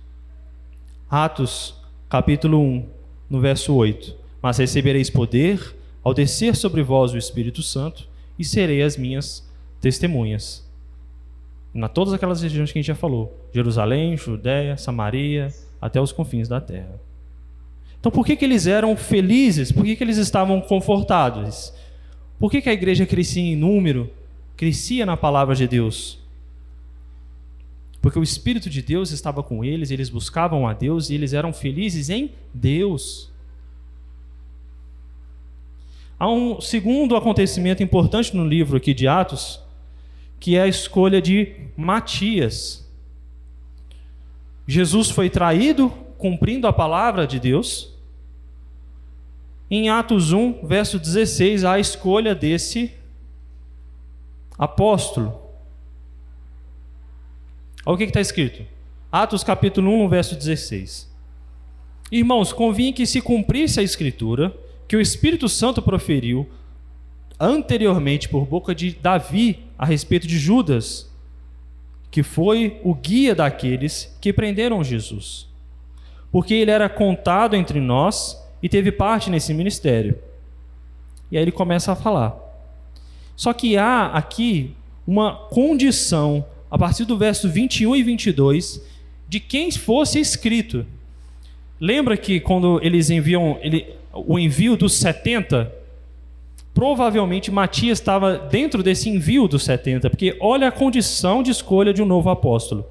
Atos capítulo 1, no verso 8. Mas recebereis poder ao descer sobre vós o Espírito Santo, e serei as minhas testemunhas. Na todas aquelas regiões que a gente já falou, Jerusalém, Judéia, Samaria, até os confins da terra. Então por que eles eram felizes? Por que eles estavam confortados? Por que a igreja crescia em número, crescia na palavra de Deus? Porque o Espírito de Deus estava com eles, eles buscavam a Deus e eles eram felizes em Deus. Há um segundo acontecimento importante no livro aqui de Atos, que é a escolha de Matias. Jesus foi traído, cumprindo a palavra de Deus. Em Atos 1, verso 16, há a escolha desse apóstolo. Olha o que está escrito. Atos capítulo 1, verso 16. Irmãos, convinha que se cumprisse a Escritura, que o Espírito Santo proferiu anteriormente por boca de Davi a respeito de Judas, que foi o guia daqueles que prenderam Jesus, porque ele era contado entre nós e teve parte nesse ministério. E aí ele começa a falar. Só que há aqui uma condição, a partir do verso 21 e 22, de quem fosse escrito. Lembra que quando eles enviam o envio dos 70, provavelmente Matias estava dentro desse envio dos 70, porque olha a condição de escolha de um novo apóstolo.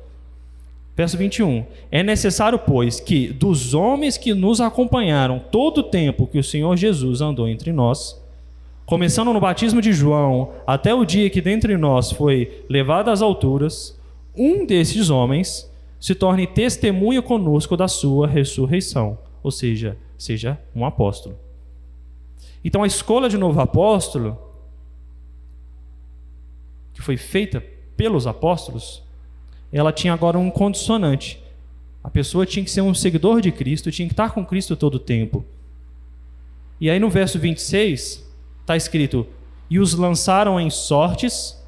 Verso 21. É necessário, pois, que dos homens que nos acompanharam todo o tempo que o Senhor Jesus andou entre nós, começando no batismo de João, até o dia que dentre nós foi levado às alturas, um desses homens se torne testemunha conosco da sua ressurreição, ou seja um apóstolo. Então a escolha de novo apóstolo, que foi feita pelos apóstolos, ela tinha agora um condicionante. A pessoa tinha que ser um seguidor de Cristo, tinha que estar com Cristo todo o tempo. E aí no verso 26 está escrito: e os lançaram em sortes,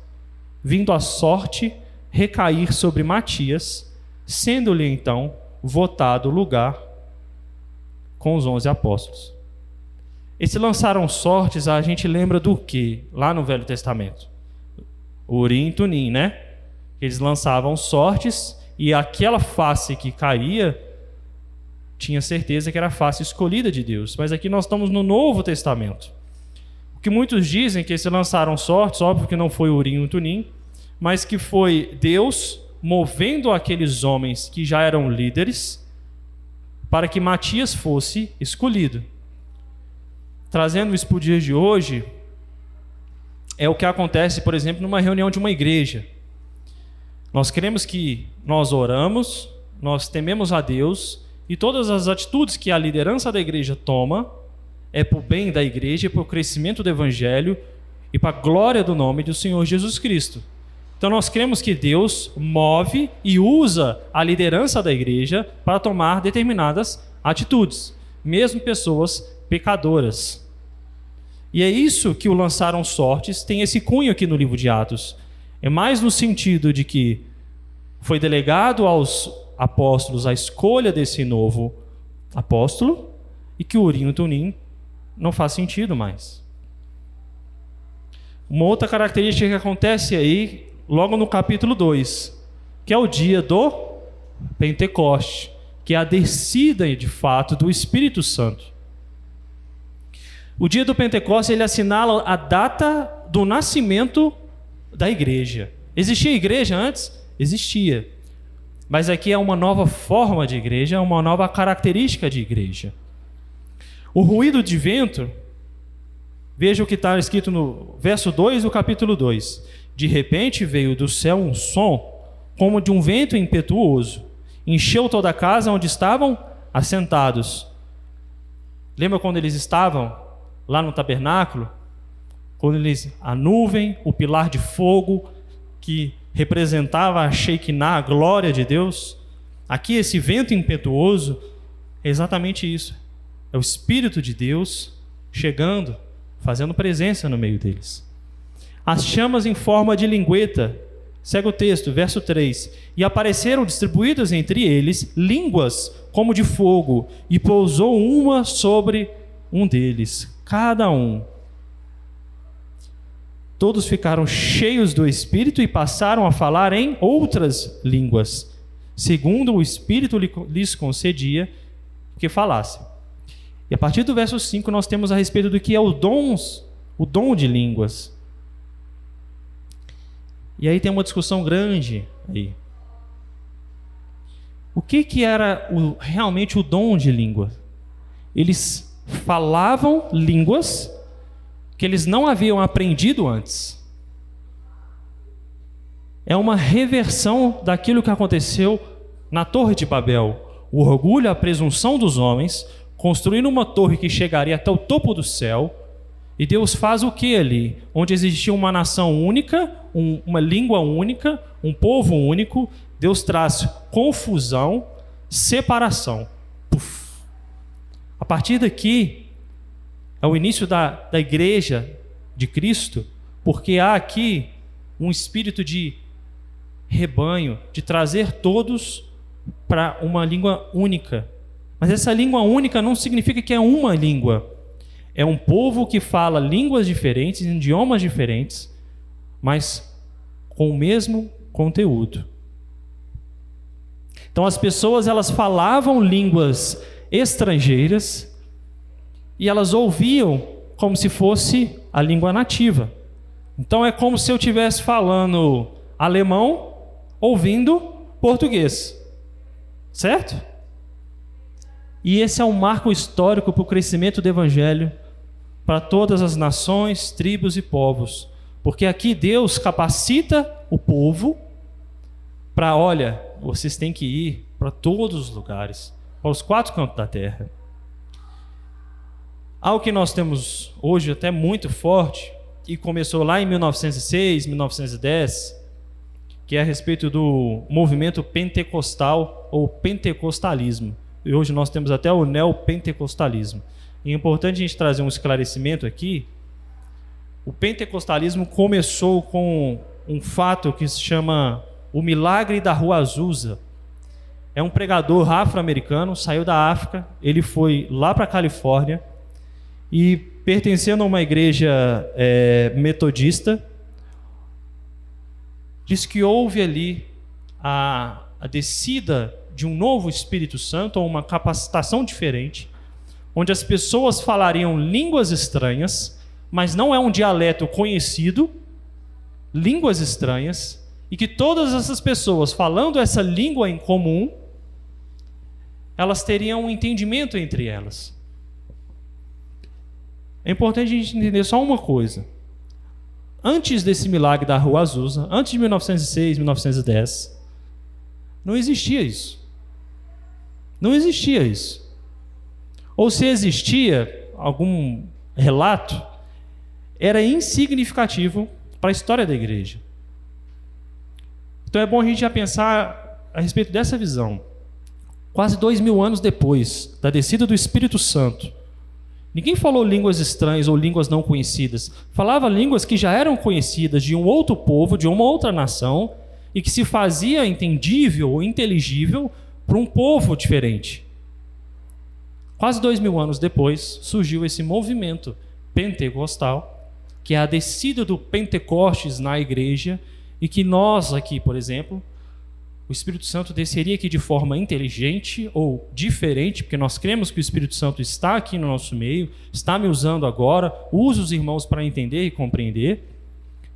vindo a sorte recair sobre Matias, sendo-lhe então votado lugar com os 11 apóstolos. Esse lançaram sortes, a gente lembra do quê? Lá no Velho Testamento. Urim e Tumim, né? Eles lançavam sortes e aquela face que caía tinha certeza que era a face escolhida de Deus. Mas aqui nós estamos no Novo Testamento. O que muitos dizem que se lançaram sortes, óbvio que não foi Urim e Tumim, mas que foi Deus movendo aqueles homens que já eram líderes para que Matias fosse escolhido. Trazendo isso para o dia de hoje, é o que acontece, por exemplo, numa reunião de uma igreja. Nós queremos que nós oramos, nós tememos a Deus, e todas as atitudes que a liderança da igreja toma é para o bem da igreja, é para o crescimento do evangelho e para a glória do nome do Senhor Jesus Cristo. Então nós cremos que Deus move e usa a liderança da igreja para tomar determinadas atitudes, mesmo pessoas pecadoras. E é isso que o lançaram sortes tem esse cunho aqui no livro de Atos. É mais no sentido de que foi delegado aos apóstolos a escolha desse novo apóstolo e que o Urim e Tumim não faz sentido mais. Uma outra característica que acontece aí, logo no capítulo 2, que é o dia do Pentecoste, que é a descida, de fato, do Espírito Santo. O dia do Pentecostes, ele assinala a data do nascimento da igreja. Existia igreja antes? Existia. Mas aqui é uma nova forma de igreja, uma nova característica de igreja. O ruído de vento, veja o que está escrito no verso 2 do capítulo 2. De repente veio do céu um som, como de um vento impetuoso. Encheu toda a casa onde estavam assentados. Lembra quando eles estavam lá no tabernáculo? Quando a nuvem, o pilar de fogo, que representava a Shekinah, a glória de Deus. Aqui esse vento impetuoso é exatamente isso. É o Espírito de Deus chegando, fazendo presença no meio deles. As chamas em forma de lingueta. Segue o texto, verso 3. E apareceram distribuídas entre eles línguas como de fogo, e pousou uma sobre um deles. Cada um todos ficaram cheios do Espírito e passaram a falar em outras línguas, segundo o Espírito lhes concedia que falassem. E a partir do verso 5 nós temos a respeito do que é o dom de línguas. E aí tem uma discussão grande aí. O que era realmente o dom de língua? Eles falavam línguas que eles não haviam aprendido antes. É uma reversão daquilo que aconteceu na Torre de Babel. O orgulho, a presunção dos homens, construindo uma torre que chegaria até o topo do céu. E Deus faz o que ali? Onde existia uma nação única, uma língua única, um povo único, Deus traz confusão, separação. Puf. A partir daqui, é o início da igreja de Cristo, porque há aqui um espírito de rebanho, de trazer todos para uma língua única. Mas essa língua única não significa que é uma língua. É um povo que fala línguas diferentes, idiomas diferentes, mas com o mesmo conteúdo. Então as pessoas, elas falavam línguas estrangeiras e elas ouviam como se fosse a língua nativa. Então é como se eu estivesse falando alemão ouvindo português. Certo? E esse é um marco histórico para o crescimento do Evangelho para todas as nações, tribos e povos. Porque aqui Deus capacita o povo para, olha, vocês têm que ir para todos os lugares, para os 4 cantos da terra. Algo que nós temos hoje até muito forte, e começou lá em 1906, 1910, que é a respeito do movimento pentecostal ou pentecostalismo. E hoje nós temos até o neopentecostalismo. E é importante a gente trazer um esclarecimento aqui. O pentecostalismo começou com um fato que se chama o milagre da Rua Azusa. É um pregador afro-americano, saiu da África, ele foi lá para a Califórnia e, pertencendo a uma igreja metodista, diz que houve ali a descida de um novo Espírito Santo, ou uma capacitação diferente, onde as pessoas falariam línguas estranhas, mas não é um dialeto conhecido, línguas estranhas, e que todas essas pessoas falando essa língua em comum, elas teriam um entendimento entre elas. É importante a gente entender só uma coisa. Antes desse milagre da Rua Azusa, antes de 1906, 1910, não existia isso. Não existia isso. Ou se existia algum relato, era insignificativo para a história da igreja. Então é bom a gente já pensar a respeito dessa visão. Quase 2000 anos depois da descida do Espírito Santo, ninguém falou línguas estranhas ou línguas não conhecidas. Falava línguas que já eram conhecidas de um outro povo, de uma outra nação, e que se fazia entendível ou inteligível para um povo diferente. Quase 2000 anos depois, surgiu esse movimento pentecostal, que é a descida do Pentecostes na igreja, e que nós aqui, por exemplo, o Espírito Santo desceria aqui de forma inteligente ou diferente, porque nós cremos que o Espírito Santo está aqui no nosso meio, está me usando agora, usa os irmãos para entender e compreender,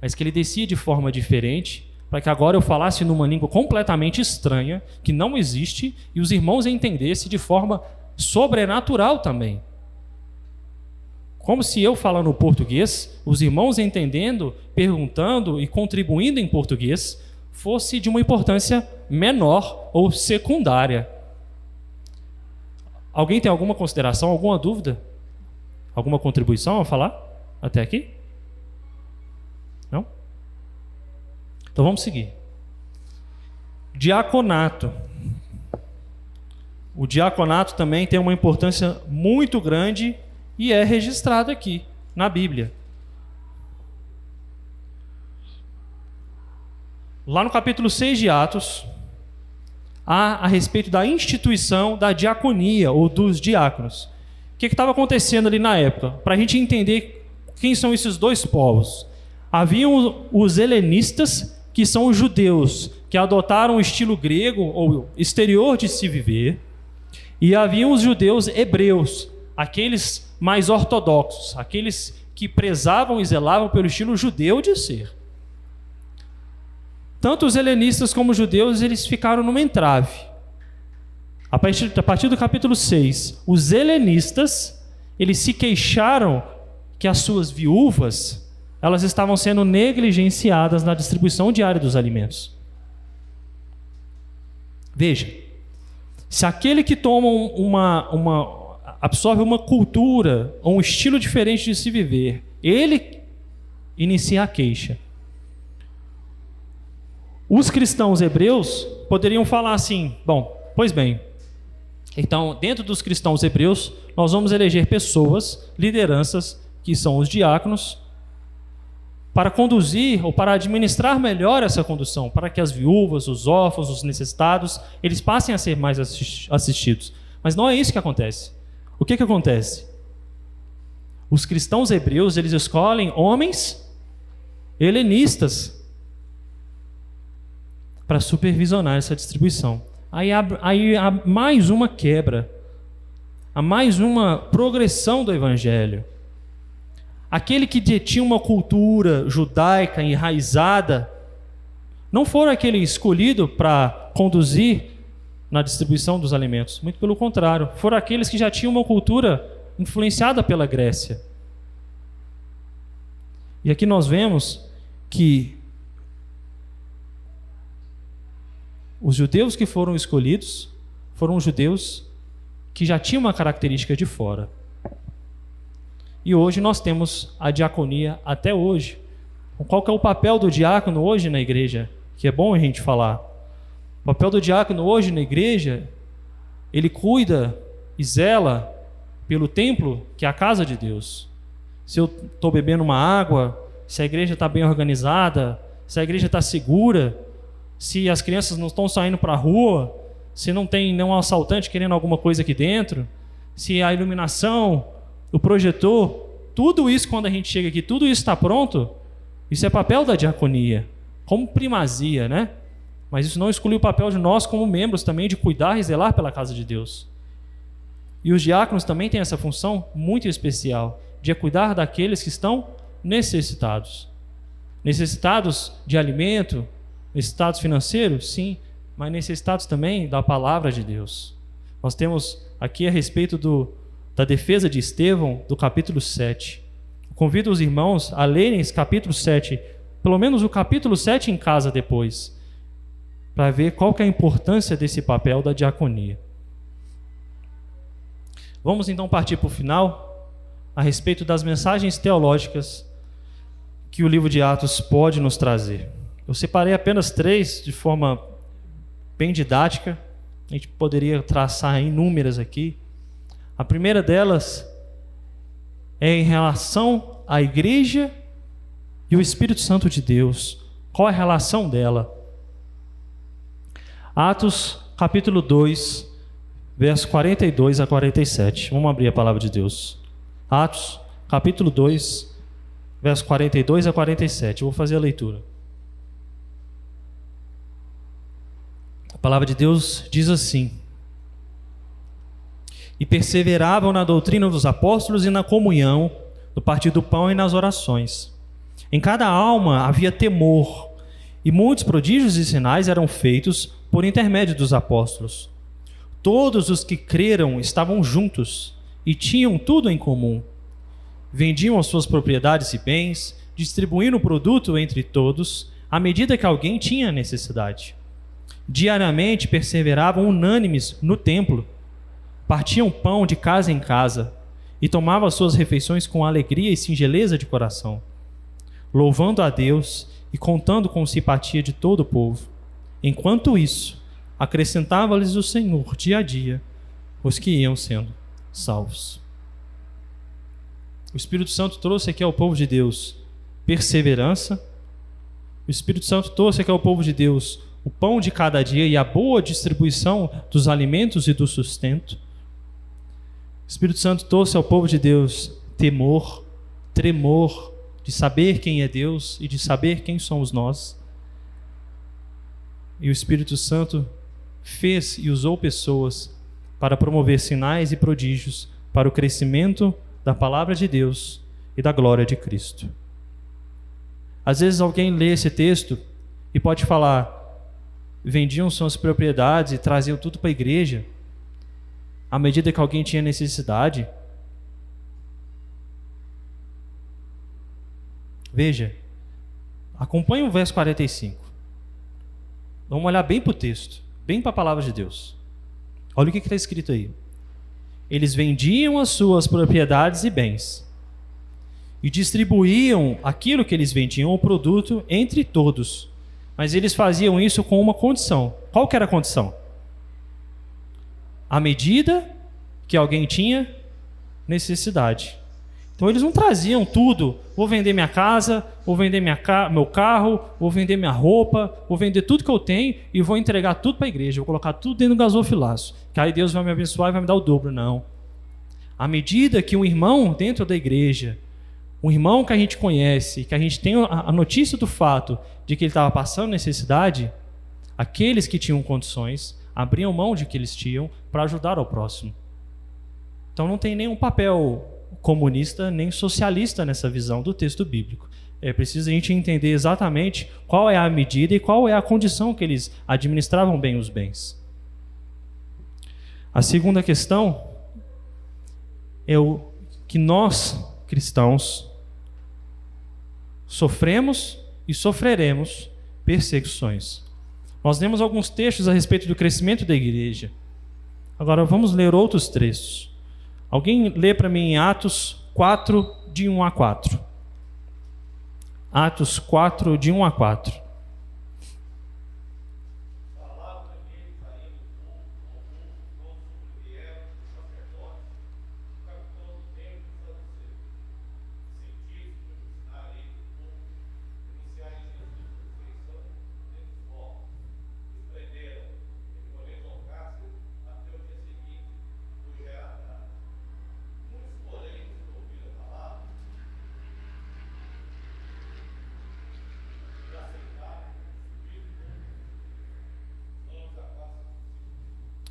mas que ele descia de forma diferente, para que agora eu falasse numa língua completamente estranha, que não existe, e os irmãos entendessem de forma sobrenatural também. Como se eu falando português, os irmãos entendendo, perguntando e contribuindo em português, fosse de uma importância menor ou secundária. Alguém tem alguma consideração, alguma dúvida? Alguma contribuição a falar até aqui? Não? Então vamos seguir. Diaconato. O diaconato também tem uma importância muito grande e é registrado aqui na Bíblia. Lá no capítulo 6 de Atos, há a respeito da instituição da diaconia ou dos diáconos. O que estava acontecendo ali na época? Para a gente entender quem são esses dois povos. Haviam os helenistas, que são os judeus, que adotaram o estilo grego, ou exterior de se viver. E haviam os judeus hebreus, aqueles mais ortodoxos, aqueles que prezavam e zelavam pelo estilo judeu de ser. Tanto os helenistas como os judeus, eles ficaram numa entrave. A partir do capítulo 6, os helenistas, eles se queixaram que as suas viúvas, elas estavam sendo negligenciadas na distribuição diária dos alimentos. Veja, se aquele que toma absorve uma cultura ou um estilo diferente de se viver, ele inicia a queixa. Os cristãos hebreus poderiam falar assim: bom, pois bem, então dentro dos cristãos hebreus nós vamos eleger pessoas, lideranças, que são os diáconos, para conduzir ou para administrar melhor essa condução, para que as viúvas, os órfãos, os necessitados, eles passem a ser mais assistidos. Mas não é isso que acontece. O que acontece? Os cristãos hebreus, eles escolhem homens helenistas para supervisionar essa distribuição. Aí há mais uma quebra, há mais uma progressão do evangelho. Aquele que detinha uma cultura judaica enraizada, não foi aquele escolhido para conduzir na distribuição dos alimentos. Muito pelo contrário, foram aqueles que já tinham uma cultura influenciada pela Grécia. E aqui nós vemos que os judeus que foram escolhidos foram judeus que já tinham uma característica de fora. E hoje nós temos a diaconia até hoje. Qual que é o papel do diácono hoje na igreja? Que é bom a gente falar. O papel do diácono hoje na igreja, ele cuida e zela pelo templo, que é a casa de Deus. Se eu estou bebendo uma água, se a igreja está bem organizada, se a igreja está segura, se as crianças não estão saindo para a rua, se não tem nenhum assaltante querendo alguma coisa aqui dentro, se a iluminação, o projetor, tudo isso, quando a gente chega aqui, tudo isso está pronto, isso é papel da diaconia, como primazia, né? Mas isso não exclui o papel de nós como membros também de cuidar e zelar pela casa de Deus. E os diáconos também têm essa função muito especial, de cuidar daqueles que estão necessitados. Necessitados de alimento, necessitados financeiros? Sim, mas necessitados também da palavra de Deus. Nós temos aqui a respeito da defesa de Estevão, do capítulo 7. Eu convido os irmãos a lerem esse capítulo 7, pelo menos o capítulo 7 em casa depois, para ver qual que é a importância desse papel da diaconia. Vamos então partir para o final, a respeito das mensagens teológicas que o livro de Atos pode nos trazer. Eu separei apenas 3 de forma bem didática, a gente poderia traçar inúmeras aqui. A primeira delas é em relação à igreja e o Espírito Santo de Deus. Qual é a relação dela? Atos, capítulo 2, verso 42 a 47. Vamos abrir a palavra de Deus. Atos, capítulo 2, verso 42 a 47. Eu vou fazer a leitura. A palavra de Deus diz assim: e perseveravam na doutrina dos apóstolos e na comunhão, no partir do pão e nas orações. Em cada alma havia temor, e muitos prodígios e sinais eram feitos por intermédio dos apóstolos. Todos os que creram estavam juntos e tinham tudo em comum. Vendiam as suas propriedades e bens, distribuindo o produto entre todos, à medida que alguém tinha necessidade. Diariamente perseveravam unânimes no templo, partiam pão de casa em casa e tomavam suas refeições com alegria e singeleza de coração, louvando a Deus e contando com simpatia de todo o povo. Enquanto isso, acrescentava-lhes o Senhor dia a dia os que iam sendo salvos. O Espírito Santo trouxe aqui ao povo de Deus perseverança. O Espírito Santo trouxe aqui ao povo de Deus o pão de cada dia e a boa distribuição dos alimentos e do sustento. O Espírito Santo trouxe ao povo de Deus temor, tremor, de saber quem é Deus e de saber quem somos nós. E o Espírito Santo fez e usou pessoas para promover sinais e prodígios para o crescimento da palavra de Deus e da glória de Cristo. Às vezes alguém lê esse texto e pode falar: vendiam suas propriedades e traziam tudo para a igreja à medida que alguém tinha necessidade. Veja, acompanhe o verso 45. Vamos olhar bem para o texto, bem para a palavra de Deus. Olha o que está escrito aí. Eles vendiam as suas propriedades e bens e distribuíam aquilo que eles vendiam, o produto, entre todos. Mas eles faziam isso com uma condição. Qual que era a condição? À medida que alguém tinha necessidade. Então eles não traziam tudo. Vou vender minha casa, vou vender meu carro, vou vender minha roupa, vou vender tudo que eu tenho e vou entregar tudo para a igreja. Vou colocar tudo dentro do gasofilaço. Que aí Deus vai me abençoar e vai me dar o dobro. Não. À medida que um irmão dentro da igreja, um irmão que a gente conhece, que a gente tem a notícia do fato de que ele estava passando necessidade, aqueles que tinham condições abriam mão de que eles tinham para ajudar ao próximo. Então não tem nenhum papel comunista nem socialista nessa visão do texto bíblico. É preciso a gente entender exatamente qual é a medida e qual é a condição que eles administravam bem os bens. A segunda questão é o que nós, cristãos, sofremos e sofreremos perseguições. Nós lemos alguns textos a respeito do crescimento da igreja. Agora vamos ler outros textos. Alguém lê para mim em Atos 4, de 1 a 4. Atos 4, de 1 a 4.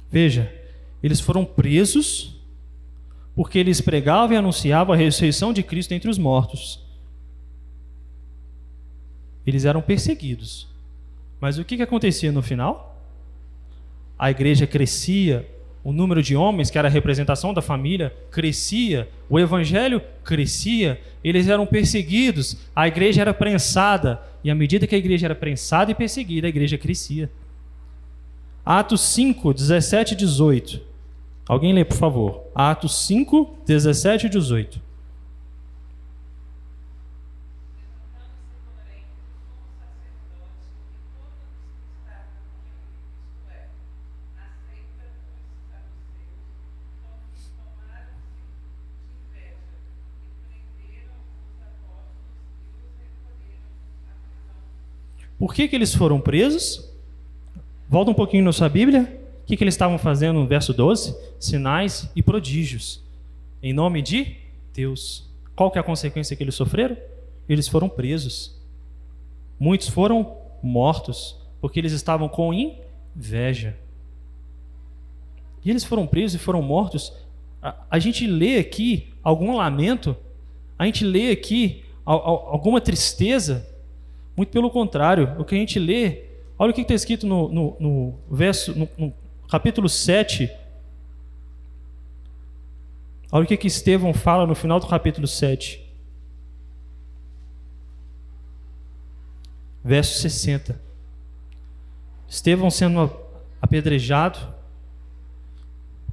Veja, eles foram presos porque eles pregavam e anunciavam a ressurreição de Cristo entre os mortos. Eles eram perseguidos. Mas o que acontecia no final? A igreja crescia, o número de homens, que era a representação da família, crescia, o evangelho crescia, eles eram perseguidos, a igreja era prensada, e à medida que a igreja era prensada e perseguida, a igreja crescia. Atos 5, 17 e 18. Alguém lê, por favor. Atos 5, 17 e 18. Por que eles foram presos? Volta um pouquinho na sua Bíblia. O que eles estavam fazendo no verso 12? Sinais e prodígios. Em nome de Deus. Qual que é a consequência que eles sofreram? Eles foram presos. Muitos foram mortos, porque eles estavam com inveja. E eles foram presos e foram mortos. A gente lê aqui algum lamento, a gente lê aqui alguma tristeza. Muito pelo contrário, o que a gente lê, olha o que está escrito no capítulo 7. Olha o que Estevão fala no final do capítulo 7. Verso 60. Estevão sendo apedrejado.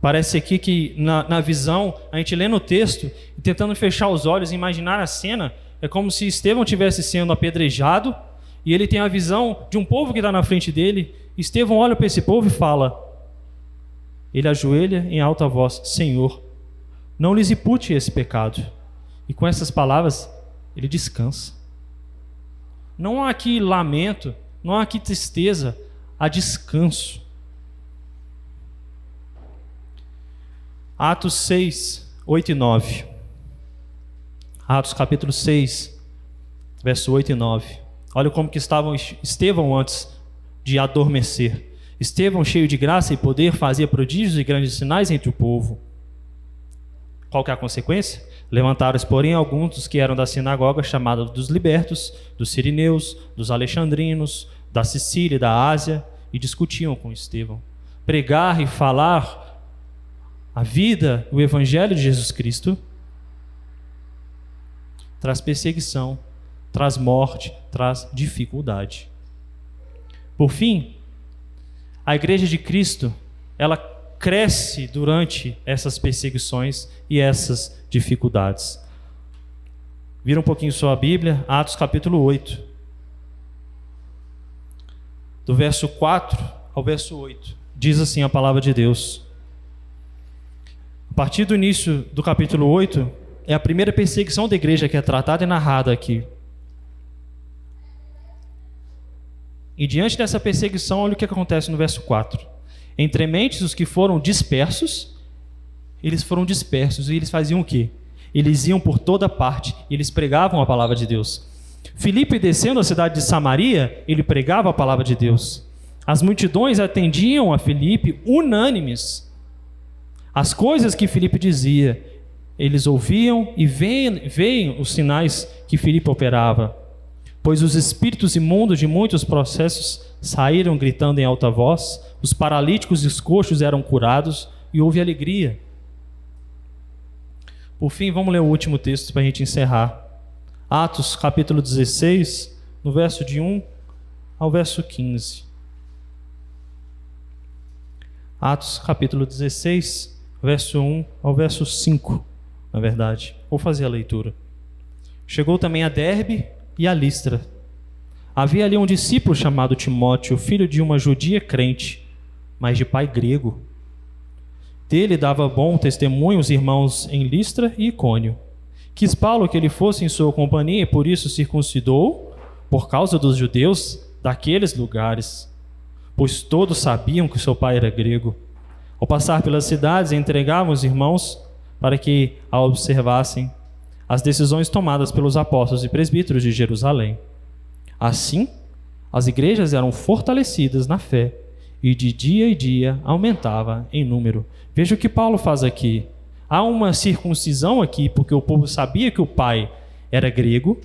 Parece aqui que na visão, a gente lê no texto, e tentando fechar os olhos e imaginar a cena, é como se Estevão estivesse sendo apedrejado e ele tem a visão de um povo que está na frente dele. Estevão olha para esse povo e fala, ele ajoelha em alta voz, Senhor, não lhes impute esse pecado. E com essas palavras, ele descansa. Não há aqui lamento, não há aqui tristeza, há descanso. Atos 6, 8 e 9. Atos capítulo 6, verso 8 e 9. Olha como que estava Estevão antes de adormecer. Estevão, cheio de graça e poder, fazia prodígios e grandes sinais entre o povo. Qual que é a consequência? Levantaram-se, porém, alguns dos que eram da sinagoga, chamada dos libertos, dos sirineus, dos alexandrinos, da Sicília e da Ásia, e discutiam com Estevão. Pregar e falar a vida, o evangelho de Jesus Cristo, traz perseguição, traz morte, traz dificuldade. Por fim, a igreja de Cristo, ela cresce durante essas perseguições e essas dificuldades. Vira um pouquinho sua Bíblia, Atos capítulo 8. Do verso 4 ao verso 8. Diz assim a palavra de Deus. A partir do início do capítulo 8, é a primeira perseguição da igreja que é tratada e narrada aqui. E diante dessa perseguição, olha o que acontece no verso 4. Entre mentes os que foram dispersos, eles foram dispersos e eles faziam o quê? Eles iam por toda parte e eles pregavam a palavra de Deus. Filipe, descendo a cidade de Samaria, ele pregava a palavra de Deus. As multidões atendiam a Filipe unânimes. As coisas que Filipe dizia, eles ouviam e veem os sinais que Filipe operava. Pois os espíritos imundos de muitos processos saíram gritando em alta voz, os paralíticos e os coxos eram curados e houve alegria. Por fim, vamos ler o último texto para a gente encerrar. Atos capítulo 16, no verso de 1 ao verso 15. Atos capítulo 16, verso 1 ao verso 5, na verdade. Vou fazer a leitura. Chegou também a Derbe e a Listra. Havia ali um discípulo chamado Timóteo, filho de uma judia crente, mas de pai grego. Dele dava bom testemunho os irmãos em Listra e Icônio. Quis Paulo que ele fosse em sua companhia e por isso circuncidou, por causa dos judeus daqueles lugares, pois todos sabiam que seu pai era grego. Ao passar pelas cidades, entregavam os irmãos para que a observassem as decisões tomadas pelos apóstolos e presbíteros de Jerusalém. Assim, as igrejas eram fortalecidas na fé e de dia em dia aumentava em número. Veja o que Paulo faz aqui. Há uma circuncisão aqui, porque o povo sabia que o pai era grego.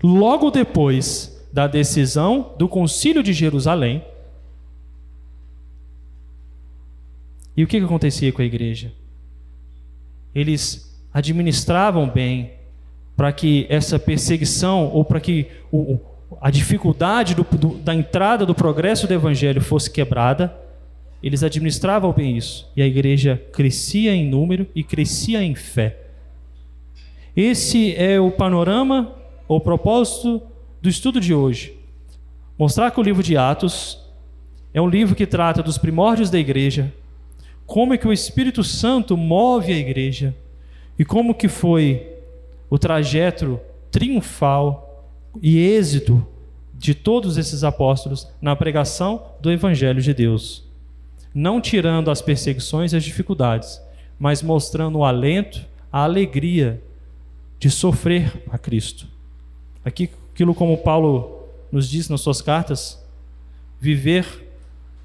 Logo depois da decisão do concílio de Jerusalém. E o que acontecia com a igreja? Eles administravam bem para que essa perseguição, ou para que a dificuldade da entrada do progresso do evangelho fosse quebrada. Eles administravam bem isso. E a igreja crescia em número e crescia em fé. Esse é o panorama, o propósito do estudo de hoje. Mostrar que o livro de Atos é um livro que trata dos primórdios da igreja, como é que o Espírito Santo move a igreja e como que foi o trajeto triunfal e êxito de todos esses apóstolos na pregação do Evangelho de Deus. Não tirando as perseguições e as dificuldades, mas mostrando o alento, a alegria de sofrer a Cristo. Aquilo como Paulo nos diz nas suas cartas, viver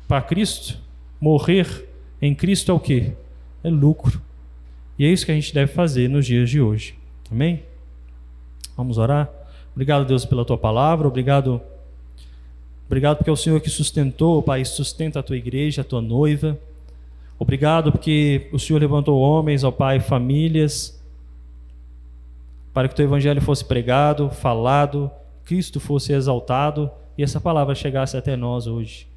para Cristo, morrer em Cristo é o quê? É lucro. E é isso que a gente deve fazer nos dias de hoje. Amém? Vamos orar? Obrigado, Deus, pela Tua palavra. Obrigado porque é o Senhor que sustentou, Pai, sustenta a Tua igreja, a Tua noiva. Obrigado porque o Senhor levantou homens, ó Pai, famílias, para que o Teu Evangelho fosse pregado, falado, Cristo fosse exaltado e essa palavra chegasse até nós hoje.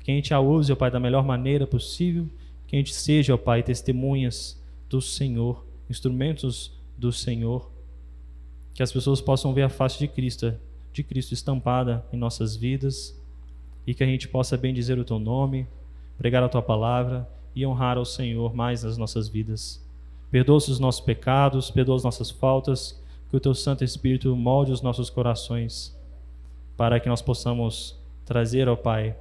Que a gente a use, ó Pai, da melhor maneira possível, que a gente seja, ó Pai, testemunhas do Senhor, instrumentos do Senhor, que as pessoas possam ver a face de Cristo estampada em nossas vidas e que a gente possa bendizer o Teu nome, pregar a Tua palavra e honrar ao Senhor mais nas nossas vidas. Perdoa-se os nossos pecados, perdoa as nossas faltas, que o Teu Santo Espírito molde os nossos corações para que nós possamos trazer, ó Pai,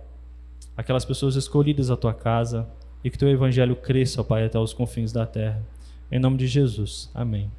aquelas pessoas escolhidas à Tua casa e que Teu Evangelho cresça, ó Pai, até os confins da terra. Em nome de Jesus. Amém.